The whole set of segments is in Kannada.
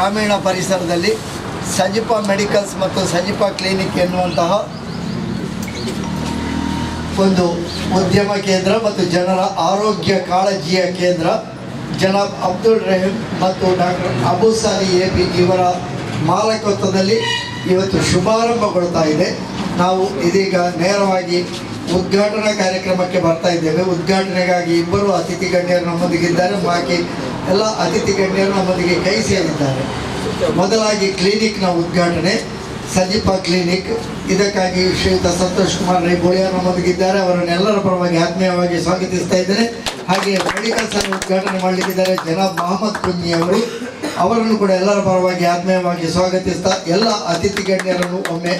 ಗ್ರಾಮೀಣ ಪರಿಸರದಲ್ಲಿ ಸಜಿಪಾ ಮೆಡಿಕಲ್ಸ್ ಮತ್ತು ಸಜಿಪಾ ಕ್ಲಿನಿಕ್ ಎನ್ನುವಂತಹ ಒಂದು ಉದ್ಯಮ ಕೇಂದ್ರ ಮತ್ತು ಜನರ ಆರೋಗ್ಯ ಕಾಳಜಿಯ ಕೇಂದ್ರ ಜನಾಬ್ ಅಬ್ದುಲ್ ರಹೀಂ ಮತ್ತು ಡಾಕ್ಟರ್ ಅಬುಸಾಲಿ ಎಪಿ ಇವರ ಮಾಲಕತ್ವದಲ್ಲಿ ಇವತ್ತು ಶುಭಾರಂಭಗೊಳ್ತಾ ಇದೆ. ನಾವು ಇದೀಗ ನೇರವಾಗಿ ಉದ್ಘಾಟನಾ ಕಾರ್ಯಕ್ರಮಕ್ಕೆ ಬರ್ತಾ ಇದ್ದೇವೆ. ಉದ್ಘಾಟನೆಗಾಗಿ ಇಬ್ಬರು ಅತಿಥಿ ಗಣ್ಯರು ನಮ್ಮೊಂದಿಗಿದ್ದಾರೆ. ಬಾಕಿ ಎಲ್ಲ ಅತಿಥಿ ಗಣ್ಯರು ನಮ್ಮೊಂದಿಗೆ ಕೈ ಸೇರಿದ್ದಾರೆ. ಮೊದಲಾಗಿ ಕ್ಲಿನಿಕ್ನ ಉದ್ಘಾಟನೆ, ಸಜಿಪಾ ಕ್ಲಿನಿಕ್. ಇದಕ್ಕಾಗಿ ಶ್ರೀಯುತ ಸಂತೋಷ್ ಕುಮಾರ್ ರೈ ಬೋಳಿಯಾರ್ ನಮ್ಮೊಂದಿಗಿದ್ದಾರೆ. ಅವರನ್ನೆಲ್ಲರ ಪರವಾಗಿ ಆತ್ಮೀಯವಾಗಿ ಸ್ವಾಗತಿಸ್ತಾ ಇದ್ದೇನೆ. ಹಾಗೆ ಮೆಡಿಕಲ್ಸ್ ಅನ್ನು ಉದ್ಘಾಟನೆ ಮಾಡಲಿಕ್ಕಿದ್ದಾರೆ ಜನಾಬ್ ಮೊಹಮ್ಮದ್ ಕುಂಜಿ ಅವರು. ಅವರನ್ನು ಕೂಡ ಎಲ್ಲರ ಪರವಾಗಿ ಆತ್ಮೀಯವಾಗಿ ಸ್ವಾಗತಿಸ್ತಾ ಎಲ್ಲ ಅತಿಥಿ ಗಣ್ಯರನ್ನು ಒಮ್ಮೆ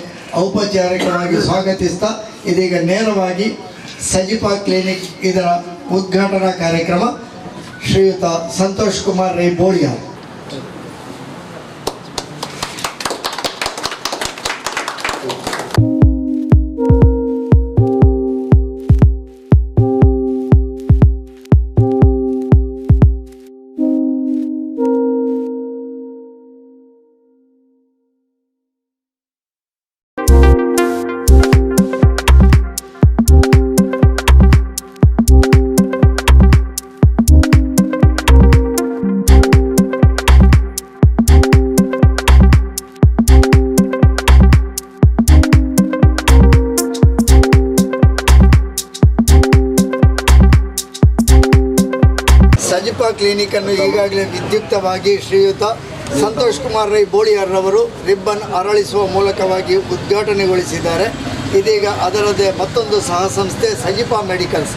ಔಪಚಾರಿಕವಾಗಿ ಸ್ವಾಗತಿಸ್ತಾ ಇದೀಗ ನೇರವಾಗಿ ಸಜಿಪಾ ಕ್ಲಿನಿಕ್ ಇದರ ಉದ್ಘಾಟನಾ ಕಾರ್ಯಕ್ರಮ. ಶ್ರೀಯುತ ಸಂತೋಷ್ ಕುಮಾರ್ ರೈ ಬೋಳಿಯಾರ್. ಸಜಿಪಾ ಕ್ಲಿನಿಕನ್ನು ಈಗಾಗಲೇ ವಿದ್ಯುಕ್ತವಾಗಿ ಶ್ರೀಯುತ ಸಂತೋಷ್ ಕುಮಾರ್ ರೈ ಬೋಳಿಯಾರ್ರವರು ರಿಬ್ಬನ್ ಅರಳಿಸುವ ಮೂಲಕವಾಗಿ ಉದ್ಘಾಟನೆಗೊಳಿಸಿದ್ದಾರೆ. ಇದೀಗ ಅದರದೇ ಮತ್ತೊಂದು ಸಹ ಸಂಸ್ಥೆ ಸಜಿಪಾ ಮೆಡಿಕಲ್ಸ್,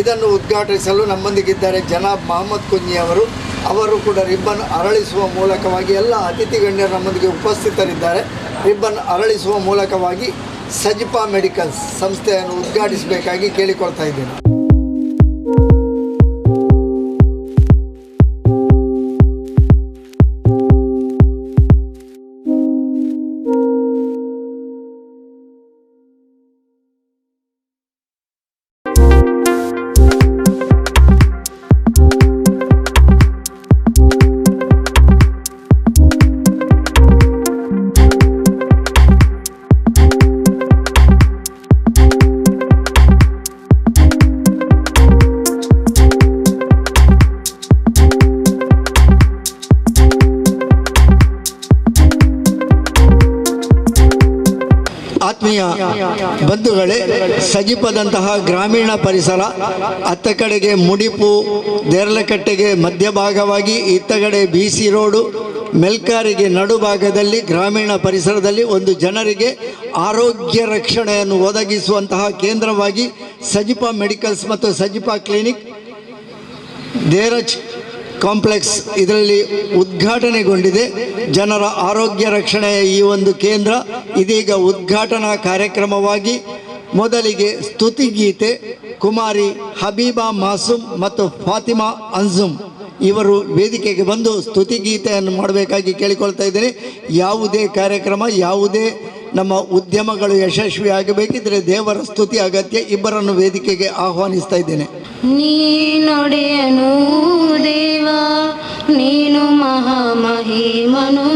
ಇದನ್ನು ಉದ್ಘಾಟಿಸಲು ನಮ್ಮೊಂದಿಗಿದ್ದಾರೆ ಜನಾಬ್ ಮೊಹಮ್ಮದ್ ಕುಂಜಿ ಅವರು. ಅವರು ಕೂಡ ರಿಬ್ಬನ್ ಅರಳಿಸುವ ಮೂಲಕವಾಗಿ ಎಲ್ಲ ಅತಿಥಿ ಗಣ್ಯರು ನಮ್ಮೊಂದಿಗೆ ಉಪಸ್ಥಿತರಿದ್ದಾರೆ. ರಿಬ್ಬನ್ ಅರಳಿಸುವ ಮೂಲಕವಾಗಿ ಸಜಿಪಾ ಮೆಡಿಕಲ್ಸ್ ಸಂಸ್ಥೆಯನ್ನು ಉದ್ಘಾಟಿಸಬೇಕಾಗಿ ಕೇಳಿಕೊಳ್ತಾ ಇದ್ದೇನೆ. ಆತ್ಮೀಯ ಬಂಧುಗಳೇ, ಸಜಿಪದಂತಹ ಗ್ರಾಮೀಣ ಪರಿಸರ, ಅತ್ತ ಕಡೆಗೆ ಮುಡಿಪು ದೇರ್ಲಕಟ್ಟೆಗೆ ಮಧ್ಯಭಾಗವಾಗಿ, ಇತ್ತ ಕಡೆ BC ರೋಡು, ಮೆಲ್ಕಾರಿಗೆ ನಡುಭಾಗದಲ್ಲಿ ಗ್ರಾಮೀಣ ಪರಿಸರದಲ್ಲಿ ಒಂದು ಜನರಿಗೆ ಆರೋಗ್ಯ ರಕ್ಷಣೆಯನ್ನು ಒದಗಿಸುವಂತಹ ಕೇಂದ್ರವಾಗಿ ಸಜಿಪಾ ಮೆಡಿಕಲ್ಸ್ ಮತ್ತು ಸಜಿಪಾ ಕ್ಲಿನಿಕ್ ದೇರಜ್ ಕಾಂಪ್ಲೆಕ್ಸ್ ಇದರಲ್ಲಿ ಉದ್ಘಾಟನೆಗೊಂಡಿದೆ. ಜನರ ಆರೋಗ್ಯ ರಕ್ಷಣೆಯ ಈ ಒಂದು ಕೇಂದ್ರ ಇದೀಗ ಉದ್ಘಾಟನಾ ಕಾರ್ಯಕ್ರಮವಾಗಿ ಮೊದಲಿಗೆ ಸ್ತುತಿಗೀತೆ ಕುಮಾರಿ ಹಬೀಬಾ ಮಾಸೂಮ್ ಮತ್ತು ಫಾತಿಮಾ ಅಂಜುಮ್ ಇವರು ವೇದಿಕೆಗೆ ಬಂದು ಸ್ತುತಿಗೀತೆಯನ್ನು ಮಾಡಬೇಕಾಗಿ ಕೇಳಿಕೊಳ್ತಾ ಇದ್ದೇನೆ. ಯಾವುದೇ ಕಾರ್ಯಕ್ರಮ, ಯಾವುದೇ ನಮ್ಮ ಉದ್ಯಮಗಳು ಯಶಸ್ವಿಯಾಗಬೇಕಿದ್ರೆ ದೇವರ ಸ್ತುತಿ ಅಗತ್ಯ. ಇಬ್ಬರನ್ನು ವೇದಿಕೆಗೆ ಆಹ್ವಾನಿಸ್ತಾ ಇದ್ದೇನೆ. ನೀನೊಡೆಯನು ದೇವ, ನೀನು ಮಹಾಮಹಿಮನು,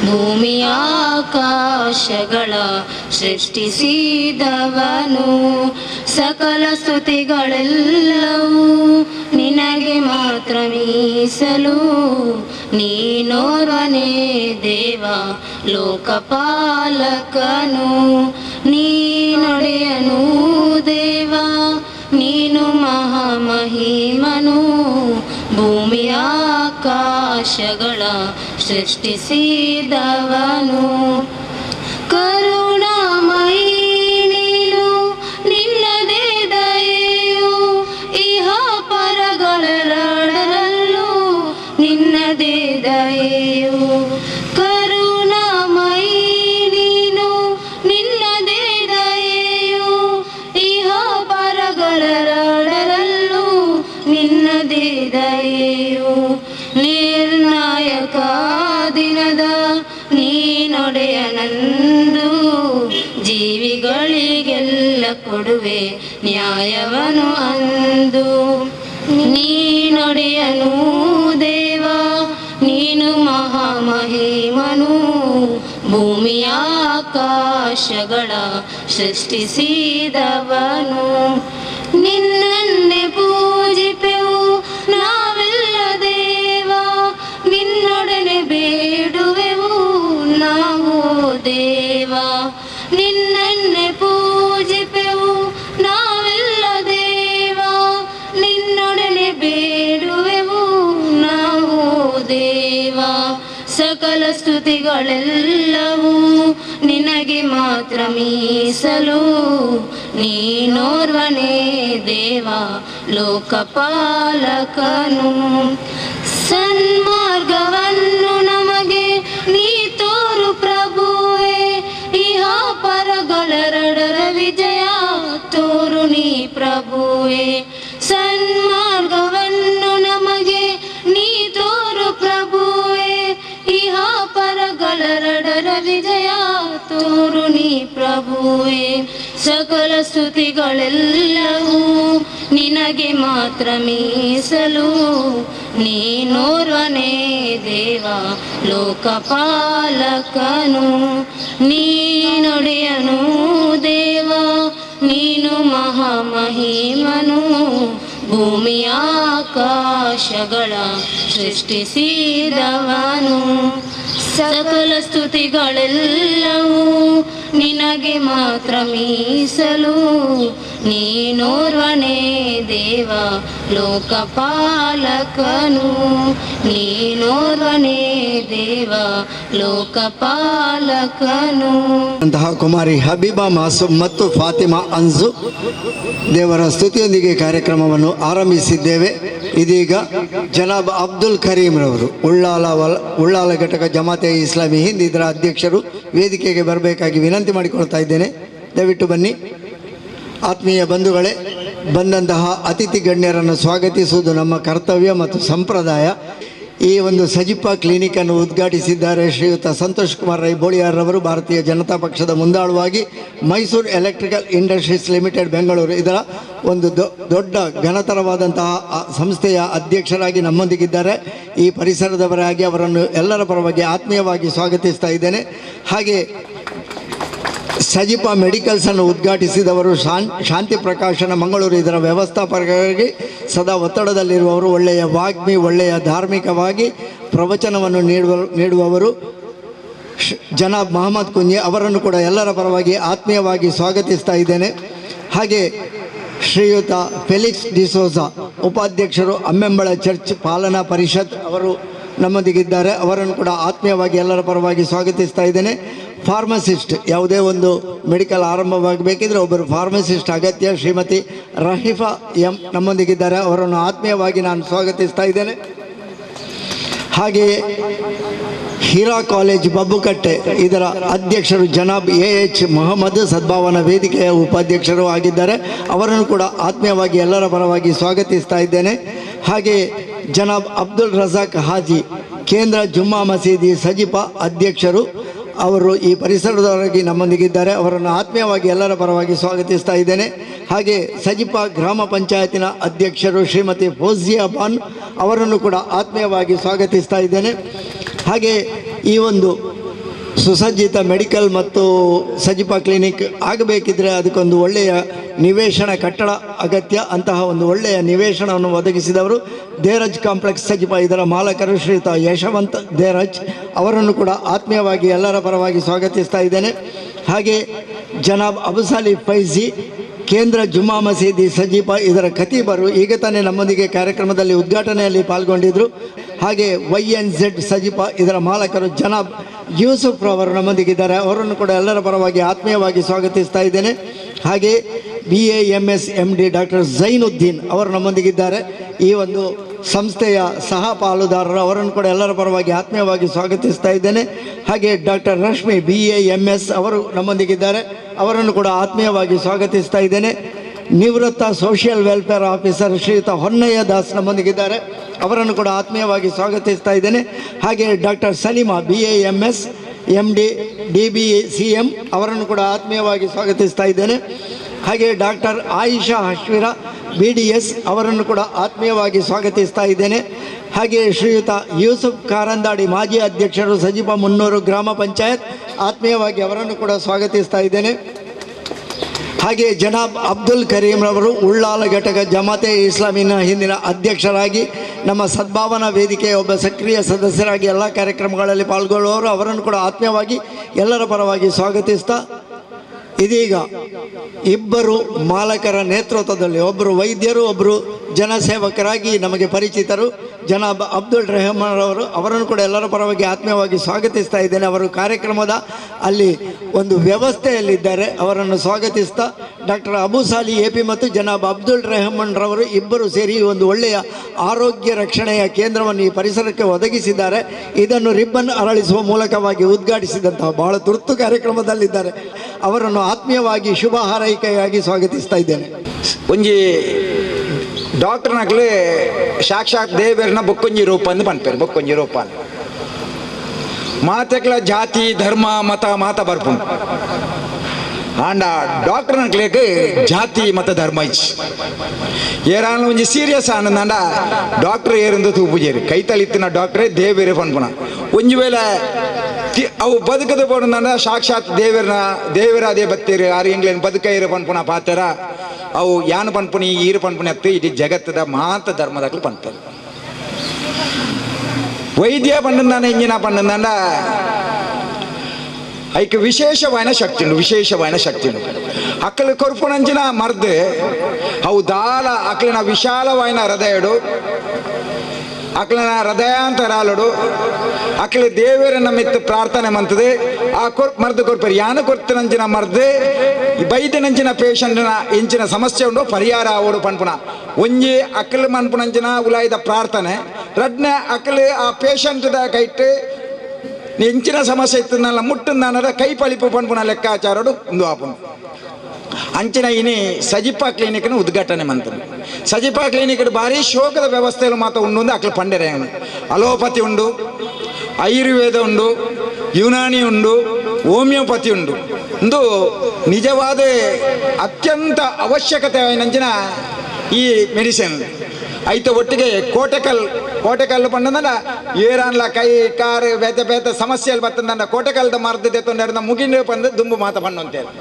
ಭೂಮಿಯ ಆಕಾಶಗಳ ಸೃಷ್ಟಿಸಿದವನು, ಸಕಲ ಸ್ತುತಿಗಳೆಲ್ಲವೂ ನಿನಗೆ ಮಾತ್ರ ಮೀಸಲು. ನೀನೋರ್ವನೇ ದೇವ ಲೋಕಪಾಲಕನು, ನೀನೊಡೆಯನು ದೇವ, ನೀನು ಮಹಾಮಹಿಮನು, ಭೂಮಿಯ ಆಕಾಶಗಳ ಸೃಷ್ಟಿಸಿದವನು. ಕರುಣಾಮಯಿ ನೀನು, ನಿನ್ನದೇ ದಯೆಯು ಇಹ ಪರಗಳೆರಡರಲ್ಲೂ ನಿನ್ನದೇ ದಯೆಯು. ಕರುಣಾಮಯಿ ನೀನು, ನಿನ್ನದೇ ದಯೆಯು ಇಹ ಪರಗಳೆರಡರಲ್ಲೂ ನಿನ್ನದೇ ದಯೆಯು. ನಿರ್ಣಾಯಕ ದಿನದ ನೀನೊಡೆಯನಂದು, ಜೀವಿಗಳಿಗೆಲ್ಲ ಕೊಡುವೆ ನ್ಯಾಯವನು ಅಂದು. ನೀನೊಡೆಯನು ದೇವ, ನೀನು ಮಹಾಮ ಭೂಮಿಯ ಆಕಾಶಗಳ ಸೃಷ್ಟಿಸಿದವನು. ನಿನ್ನನ್ನೇ ಪೂಜಿಪೆವು ನಾವೆಲ್ಲ ದೇವ, ನಿನ್ನೊಡನೆ ಬೇಡುವೆವು ನಾವು ದೇವ. ನಿನ್ನನ್ನೇ ಪೂಜಿಪೆವು ನಾವೆಲ್ಲ ದೇವ, ನಿನ್ನೊಡನೆ ಬೇಡುವೆವು ನಾವು ದೇವ. ಸಕಲ ಸ್ತುತಿಗಳೆಲ್ಲವೂ ನಿನಗೆ ಮಾತ್ರ ಮೀಸಲು, ನೀನೋರ್ವನೇ ದೇವ ಲೋಕಪಾಲಕನು. ಸನ್ಮಾರ್ಗವನ್ನು ನಮಗೆ ನೀ ತೋರು ಪ್ರಭುವೇ, ಇಹ ಪರಗಳೆರಡರ ವಿಜಯ ತೋರು ನೀ ಪ್ರಭುವೇ. ಸನ್ಮಾರ್ಗವನ್ನು ನಮಗೆ ನೀ ತೋರು ಪ್ರಭುವೇ, ಇಹ ಪರಗಳೆರಡರ ವಿಜಯ ತೋರು ನೀ ಪ್ರಭುವೇ. ಸಕಲ ಸ್ತುತಿಗಳೆಲ್ಲವೂ ನಿನಗೆ ಮಾತ್ರ ಮೀಸಲು, ನೀನೋರ್ವನೇ ದೇವ ಲೋಕಪಾಲಕನು. ನೀನೊಡೆಯನು ದೇವ, ನೀನು ಮಹಾಮಹಿಮನು, ಭೂಮಿಯ ಆಕಾಶಗಳ ಸೃಷ್ಟಿಸಿದವನು. ಸಕಲ ಸ್ತುತಿಗಳೆಲ್ಲವೂ ನಿನಗೆ ಮಾತ್ರ ಮೀಸಲು, ನೀನೋರ್ವನೇ ದೇವ ಲೋಕಪಾಲಕನು. ನೀನೋರ್ವನೇ ದೇವ ಲೋಕಪಾಲಕನು. ಅಂತಹ ಕುಮಾರಿ ಹಬೀಬಾ ಮಾಸೂಮ್ ಮತ್ತು ಫಾತಿಮಾ ಅನ್ಸು ದೇವರ ಸ್ತುತಿಯೊಂದಿಗೆ ಕಾರ್ಯಕ್ರಮವನ್ನು ಆರಂಭಿಸಿದ್ದೇವೆ. ಇದೀಗ ಜನಾಬ್ ಅಬ್ದುಲ್ ಕರೀಂ ರವರು ಉಳ್ಳಾಲ ಘಟಕ ಜಮಾತೆ ಇಸ್ಲಾಮಿ ಹಿಂದ್ ಇದರ ಅಧ್ಯಕ್ಷರು ವೇದಿಕೆಗೆ ಬರಬೇಕಾಗಿ ವಿನಂತಿ ಮಾಡಿಕೊಳ್ತಾ ಇದ್ದೇನೆ. ದಯವಿಟ್ಟು ಬನ್ನಿ. ಆತ್ಮೀಯ ಬಂಧುಗಳೇ, ಬಂದಂತಹ ಅತಿಥಿ ಗಣ್ಯರನ್ನು ಸ್ವಾಗತಿಸುವುದು ನಮ್ಮ ಕರ್ತವ್ಯ ಮತ್ತು ಸಂಪ್ರದಾಯ. ಈ ಒಂದು ಸಜಿಪಾ ಕ್ಲಿನಿಕನ್ನು ಉದ್ಘಾಟಿಸಿದ್ದಾರೆ ಶ್ರೀಯುತ ಸಂತೋಷ್ ಕುಮಾರ್ ರೈ ಬೋಳಿಯಾರ್ರವರು, ಭಾರತೀಯ ಜನತಾ ಪಕ್ಷದ ಮುಂದಾಳುವಾಗಿ Mysuru Electrical Industries Limited Bengaluru ಇದರ ಒಂದು ದೊಡ್ಡ ಘನತರವಾದಂತಹ ಸಂಸ್ಥೆಯ ಅಧ್ಯಕ್ಷರಾಗಿ ನಮ್ಮೊಂದಿಗಿದ್ದಾರೆ. ಈ ಪರಿಸರದವರಾಗಿ ಅವರನ್ನು ಎಲ್ಲರ ಪರವಾಗಿ ಆತ್ಮೀಯವಾಗಿ ಸ್ವಾಗತಿಸ್ತಾ ಇದ್ದೇನೆ. ಹಾಗೆ ಸಜಿಪಾ ಮೆಡಿಕಲ್ಸನ್ನು ಉದ್ಘಾಟಿಸಿದವರು ಶಾಂತಿ ಪ್ರಕಾಶನ ಮಂಗಳೂರು ಇದರ ವ್ಯವಸ್ಥಾಪಕರಾಗಿ ಸದಾ ಒತ್ತಡದಲ್ಲಿರುವವರು, ಒಳ್ಳೆಯ ವಾಗ್ಮಿ, ಒಳ್ಳೆಯ ಧಾರ್ಮಿಕವಾಗಿ ಪ್ರವಚನವನ್ನು ನೀಡುವವರು ಜನಾಬ್ ಮೊಹಮ್ಮದ್ ಕುಂಜಿ ಅವರನ್ನು ಕೂಡ ಎಲ್ಲರ ಪರವಾಗಿ ಆತ್ಮೀಯವಾಗಿ ಸ್ವಾಗತಿಸ್ತಾ ಇದ್ದೇನೆ. ಹಾಗೆ ಶ್ರೀಯುತ ಫೆಲಿಕ್ಸ್ ಡಿಸೋಜಾ ಉಪಾಧ್ಯಕ್ಷರು ಅಮ್ಮೆಂಬಳ ಚರ್ಚ್ ಪಾಲನಾ ಪರಿಷತ್ ಅವರು ನಮ್ಮೊಂದಿಗಿದ್ದಾರೆ. ಅವರನ್ನು ಕೂಡ ಆತ್ಮೀಯವಾಗಿ ಎಲ್ಲರ ಪರವಾಗಿ ಸ್ವಾಗತಿಸ್ತಾ ಇದ್ದೇನೆ. ಫಾರ್ಮಸಿಸ್ಟ್, ಯಾವುದೇ ಒಂದು ಮೆಡಿಕಲ್ ಆರಂಭವಾಗಬೇಕಿದ್ರೆ ಒಬ್ಬರು ಫಾರ್ಮಸಿಸ್ಟ್ ಅಗತ್ಯ. ಶ್ರೀಮತಿ ರಹೀಫಾ ಎಂ ನಮ್ಮೊಂದಿಗಿದ್ದಾರೆ, ಅವರನ್ನು ಆತ್ಮೀಯವಾಗಿ ನಾನು ಸ್ವಾಗತಿಸ್ತಾ ಇದ್ದೇನೆ. ಹಾಗೆಯೇ ಹೀರಾ ಕಾಲೇಜ್ ಬಬ್ಬುಕಟ್ಟೆ ಇದರ ಅಧ್ಯಕ್ಷರು ಜನಾಬ್ ಎಚ್ ಮೊಹಮ್ಮದ್ ಸದ್ಭಾವನಾ ವೇದಿಕೆಯ ಉಪಾಧ್ಯಕ್ಷರು ಆಗಿದ್ದಾರೆ, ಅವರನ್ನು ಕೂಡ ಆತ್ಮೀಯವಾಗಿ ಎಲ್ಲರ ಪರವಾಗಿ ಸ್ವಾಗತಿಸ್ತಾ ಇದ್ದೇನೆ. ಹಾಗೆ ಜನಾಬ್ ಅಬ್ದುಲ್ ರಜಾಕ್ ಹಾಜಿ ಕೇಂದ್ರ ಜುಮ್ಮಾ ಮಸೀದಿ ಸಜಿಪಾ ಅಧ್ಯಕ್ಷರು, ಅವರು ಈ ಪರಿಸರದವರಾಗಿ ನಮ್ಮೊಂದಿಗಿದ್ದಾರೆ, ಅವರನ್ನು ಆತ್ಮೀಯವಾಗಿ ಎಲ್ಲರ ಪರವಾಗಿ ಸ್ವಾಗತಿಸ್ತಾ ಇದ್ದೇನೆ. ಹಾಗೆ ಸಜಿಪಾ ಗ್ರಾಮ ಪಂಚಾಯತಿನ ಅಧ್ಯಕ್ಷರು ಶ್ರೀಮತಿ ಫೌಜಿಯಾ ಬಾನ್ ಅವರನ್ನು ಕೂಡ ಆತ್ಮೀಯವಾಗಿ ಸ್ವಾಗತಿಸ್ತಾ ಇದ್ದೇನೆ. ಹಾಗೆ ಈ ಒಂದು ಸುಸಜ್ಜಿತ ಮೆಡಿಕಲ್ ಮತ್ತು ಸಜಿಪಾ ಕ್ಲಿನಿಕ್ ಆಗಬೇಕಿದ್ರೆ ಅದಕ್ಕೊಂದು ಒಳ್ಳೆಯ ನಿವೇಶನ ಕಟ್ಟಡ ಅಗತ್ಯ. ಅಂತಹ ಒಂದು ಒಳ್ಳೆಯ ನಿವೇಶನವನ್ನು ಒದಗಿಸಿದವರು ದೇರಾಜ್ ಕಾಂಪ್ಲೆಕ್ಸ್ ಸಜಿಪಾ ಇದರ ಮಾಲಕರು ಶ್ರೀಯುತ ಯಶವಂತ್ ದೇರಾಜ್, ಅವರನ್ನು ಕೂಡ ಆತ್ಮೀಯವಾಗಿ ಎಲ್ಲರ ಪರವಾಗಿ ಸ್ವಾಗತಿಸ್ತಾ ಇದ್ದೇನೆ. ಹಾಗೆ ಜನಾಬ್ ಅಬುಸಾಲಿ ಫೈಜಿ ಕೇಂದ್ರ ಜುಮ್ಮಾ ಮಸೀದಿ ಸಜಿಪಾ ಇದರ ಖತೀಬರು ಈಗ ತಾನೇ ನಮ್ಮೊಂದಿಗೆ ಕಾರ್ಯಕ್ರಮದಲ್ಲಿ ಉದ್ಘಾಟನೆಯಲ್ಲಿ ಪಾಲ್ಗೊಂಡಿದ್ದರು. ಹಾಗೆ YNZ ಸಜಿಪಾ ಇದರ ಮಾಲಕರು ಜನಾಬ್ ಯೂಸುಫ್ ರವರು ನಮ್ಮೊಂದಿಗಿದ್ದಾರೆ, ಅವರನ್ನು ಕೂಡ ಎಲ್ಲರ ಪರವಾಗಿ ಆತ್ಮೀಯವಾಗಿ ಸ್ವಾಗತಿಸ್ತಾ ಇದ್ದೇನೆ. ಹಾಗೆ BAMS MD ಡಾಕ್ಟರ್ ಝೈನುದ್ದೀನ್ ಅವರು ನಮ್ಮೊಂದಿಗಿದ್ದಾರೆ, ಈ ಒಂದು ಸಂಸ್ಥೆಯ ಸಹ ಪಾಲುದಾರರು, ಅವರನ್ನು ಕೂಡ ಎಲ್ಲರ ಪರವಾಗಿ ಆತ್ಮೀಯವಾಗಿ ಸ್ವಾಗತಿಸ್ತಾ ಇದ್ದೇನೆ. ಹಾಗೆ ಡಾಕ್ಟರ್ ರಶ್ಮಿ BAMS ಅವರು ನಮ್ಮೊಂದಿಗಿದ್ದಾರೆ, ಅವರನ್ನು ಕೂಡ ಆತ್ಮೀಯವಾಗಿ ಸ್ವಾಗತಿಸ್ತಾ ಇದ್ದೇನೆ. ನಿವೃತ್ತ ಸೋಷಿಯಲ್ ವೆಲ್ಫೇರ್ ಆಫೀಸರ್ ಶ್ರೀಯುತ ಹೊನ್ನಯ್ಯ ದಾಸ್ ನಮ್ಮೊಂದಿಗಿದ್ದಾರೆ, ಅವರನ್ನು ಕೂಡ ಆತ್ಮೀಯವಾಗಿ ಸ್ವಾಗತಿಸ್ತಾ ಇದ್ದೇನೆ. ಹಾಗೆ doctor Salima BAMS MD DBCM ಅವರನ್ನು ಕೂಡ ಆತ್ಮೀಯವಾಗಿ ಸ್ವಾಗತಿಸ್ತಾ ಇದ್ದೇನೆ. ಹಾಗೆ ಡಾಕ್ಟರ್ ಆಯಿಷಾ ಹಶ್ವಿರಾ BDS ಅವರನ್ನು ಕೂಡ ಆತ್ಮೀಯವಾಗಿ ಸ್ವಾಗತಿಸ್ತಾ ಇದ್ದೇನೆ. ಹಾಗೆಯೇ ಶ್ರೀಯುತ ಯೂಸುಫ್ ಕಾರಂದಾಡಿ ಮಾಜಿ ಅಧ್ಯಕ್ಷರು ಸಜಿಪ ಮುನ್ನೂರು ಗ್ರಾಮ ಪಂಚಾಯತ್, ಆತ್ಮೀಯವಾಗಿ ಅವರನ್ನು ಕೂಡ ಸ್ವಾಗತಿಸ್ತಾ ಇದ್ದೇನೆ. ಹಾಗೆ ಜನಾಬ್ ಅಬ್ದುಲ್ ಕರೀಂರವರು ಉಳ್ಳಾಲ ಘಟಕ ಜಮಾತೆ ಇಸ್ಲಾಮಿನ ಹಿಂದಿನ ಅಧ್ಯಕ್ಷರಾಗಿ ನಮ್ಮ ಸದ್ಭಾವನಾ ವೇದಿಕೆಯ ಒಬ್ಬ ಸಕ್ರಿಯ ಸದಸ್ಯರಾಗಿ ಎಲ್ಲ ಕಾರ್ಯಕ್ರಮಗಳಲ್ಲಿ ಪಾಲ್ಗೊಳ್ಳುವವರು, ಅವರನ್ನು ಕೂಡ ಆತ್ಮೀಯವಾಗಿ ಎಲ್ಲರ ಪರವಾಗಿ ಸ್ವಾಗತಿಸ್ತಾ, ಇದೀಗ ಇಬ್ಬರು ಮಾಲಕರ ನೇತೃತ್ವದಲ್ಲಿ ಒಬ್ಬರು ವೈದ್ಯರು, ಒಬ್ಬರು ಜನಸೇವಕರಾಗಿ ನಮಗೆ ಪರಿಚಿತರು ಜನಾಬ್ ಅಬ್ದುಲ್ ರೆಹಮಾನ್ ಅವರು, ಅವರನ್ನು ಕೂಡ ಎಲ್ಲರ ಪರವಾಗಿ ಆತ್ಮೀಯವಾಗಿ ಸ್ವಾಗತಿಸ್ತಾ ಇದ್ದೇನೆ. ಅವರು ಕಾರ್ಯಕ್ರಮದ ಅಲ್ಲಿ ಒಂದು ವ್ಯವಸ್ಥೆಯಲ್ಲಿದ್ದಾರೆ, ಅವರನ್ನು ಸ್ವಾಗತಿಸ್ತಾ ಡಾಕ್ಟರ್ ಅಬುಸಾಲಿ ಎಪಿ ಮತ್ತು ಜನಾಬ್ ಅಬ್ದುಲ್ ರೆಹಮಾನ್ ರವರು ಇಬ್ಬರು ಸೇರಿ ಒಂದು ಒಳ್ಳೆಯ ಆರೋಗ್ಯ ರಕ್ಷಣೆಯ ಕೇಂದ್ರವನ್ನು ಈ ಪರಿಸರಕ್ಕೆ ಒದಗಿಸಿದ್ದಾರೆ. ಇದನ್ನು ರಿಬ್ಬನ್ ಅರಳಿಸುವ ಮೂಲಕವಾಗಿ ಉದ್ಘಾಟಿಸಿದಂತಹ ಬಹಳ ತುರ್ತು ಕಾರ್ಯಕ್ರಮದಲ್ಲಿದ್ದಾರೆ. ಅವರನ್ನು ಆತ್ಮೀಯವಾಗಿ ಶುಭ ಹಾರೈಕೆಯಾಗಿ ಸ್ವಾಗತಿಸ್ತಾ ಇದ್ದೇನೆ. ಒಂಜಿ ಡಾಕ್ಟರ್ ನಕ್ಲೆ ಸಾಕ್ಷಾತ್ ದೇವರನ್ನ ಬೊಕ್ಕೊಂಜಿ ರೂಪ ಅಂದು ಪನ್ಪೇರು. ಬೊಕ್ಕೊಂಜಿ ರೂಪ ಮಾತೆಕ್ಲ ಜಾತಿ ಧರ್ಮ ಮತ ಮಾತ ಬರ್ಪು ಆಂಡ ಡಾಕ್ಟರ್ ನಕ್ಲೇಕ್ ಜಾತಿ ಮತ ಧರ್ಮ ಇಚ್ಚಿ ಏರಾನ ಒಂಜಿ ಸೀರಿಯಸ್ ಆನಂದ ಡಾಕ್ಟರ್ ಏರಂದು ತೂಪುಜೇರಿ ಕೈತಲಿತ್ತಿನ ಡಾಕ್ಟ್ರೇ ದೇವೇರೆ ಪನ್ಪುನ ಒಂಜಿ ವೇಳೆ ಅವು ಬದುಕದ ಪೋಡ ಸಾಕ್ಷಾತ್ ದೇವರ ಅದೇ ಬತ್ತೀರಿ ಆರು ಎಂಗ್ಲೇನು ಬದುಕೈರ ಪನ್ಪುನ ಪಾತ್ರ ಅವು ಯಾನು ಪನ್ಪುನಿ ಈರು ಪನ್ಪುನಿ ಅತ್ತು ಇಡೀ ಜಗತ್ತದ ಮಾತ ಧರ್ಮದಾಗಲು ಪನ್ಪರು ವೈದ್ಯ ಪಂಡಂದಾನ ಎಂಜಿನ ಪಂಡಂದಾಂಡ ಐಕ್ ವಿಶೇಷವಾದ ಶಕ್ತಿ ಉಂಡು ಅಕ್ಕಲು ಕೊರ್ಪುನಂಚಿನ ಮರ್ದು ಅವು ದಾಲ ಅಕ್ಲಿನ ವಿಶಾಲವಾದ ಹೃದಯಡು ಅಕ್ಲನ ಹೃದಯಾಂತರಾಲುಡು ಅಕ್ಲ ದೇವರನ್ನ ಮಿತ್ತು ಪ್ರಾರ್ಥನೆ ಮಂತದೆ ಆ ಮರ್ದು ಕೊರ್ಪರು ಯಾನು ಕೊರ್ತನಂಚಿನ ಮರ್ದು ಬೈದನಂಚಿನ ಪೇಷಂಟ್ನ ಇಂಚಿನ ಸಮಸ್ಯೆ ಉಂಡು ಪರಿಹಾರ ಆವೋಡು ಪನ್ಪುನ ಒಂಜಿ ಅಕ್ಕಲು ಮನ್ಪುನಂಚಿನ ಉಲಾಯ್ದ ಪ್ರಾರ್ಥನೆ ರಡ್ನೆ ಅಕ್ಕಲು ಆ ಪೇಷಂಟ್ದ ಕೈಟ್ ಎಂಚಿನ ಸಮಸ್ಯೆ ಇತ್ತಲ್ಲ ಮುಟ್ಟುಂದಾನದ ಕೈ ಪಳಿಪು ಪನ್ಪುನ ಲೆಕ್ಕಾಚಾರಡು ಒಂದು ಆಪುನು ಅಂಚಿನ ಇನಿ ಸಜಿಪಾ ಕ್ಲಿನಿಕ್ನ ಉದ್ಘಾಟನೆ ಮಂತನು. ಸಜಿಪಾ ಕ್ಲಿನಿಕ್ ಭಾರಿ ಶೋಕದ ವ್ಯವಸ್ಥೆಯಲ್ಲಿ ಮಾತ್ರ ಉಂಡು ಅಕ್ಲು ಪಂಡೆರೆ ಅಲೋಪತಿ ಉಂಡು, ಆಯುರ್ವೇದ ಉಂಡು, ಯುನಾನಿ ಉಂಡು, ಹೋಮಿಯೋಪತಿ ಉಂಡು. ಒಂದು ನಿಜವಾದ ಅತ್ಯಂತ ಅವಶ್ಯಕತೆ ನಂಚಿನ ಈ ಮೆಡಿಸಿನ್ ಐತ ಒಟ್ಟಿಗೆ ಕೋಟೆಕಲ್ಲು ಪಂಡಂದ ಏರಾನ್ಲ ಕೈ ಕಾರು ಬೇತೆ ಸಮಸ್ಯೆಯಲ್ಲಿ ಬರ್ತಂದ ಕೋಟೆಕಲ್ದ ಮರ್ದ ತೊಂದ ಮುಗಿಂಡ ಬಂದು ದುಂಬು ಮಾತ ಪಣ್ಣು ಅಂತೇಳಿ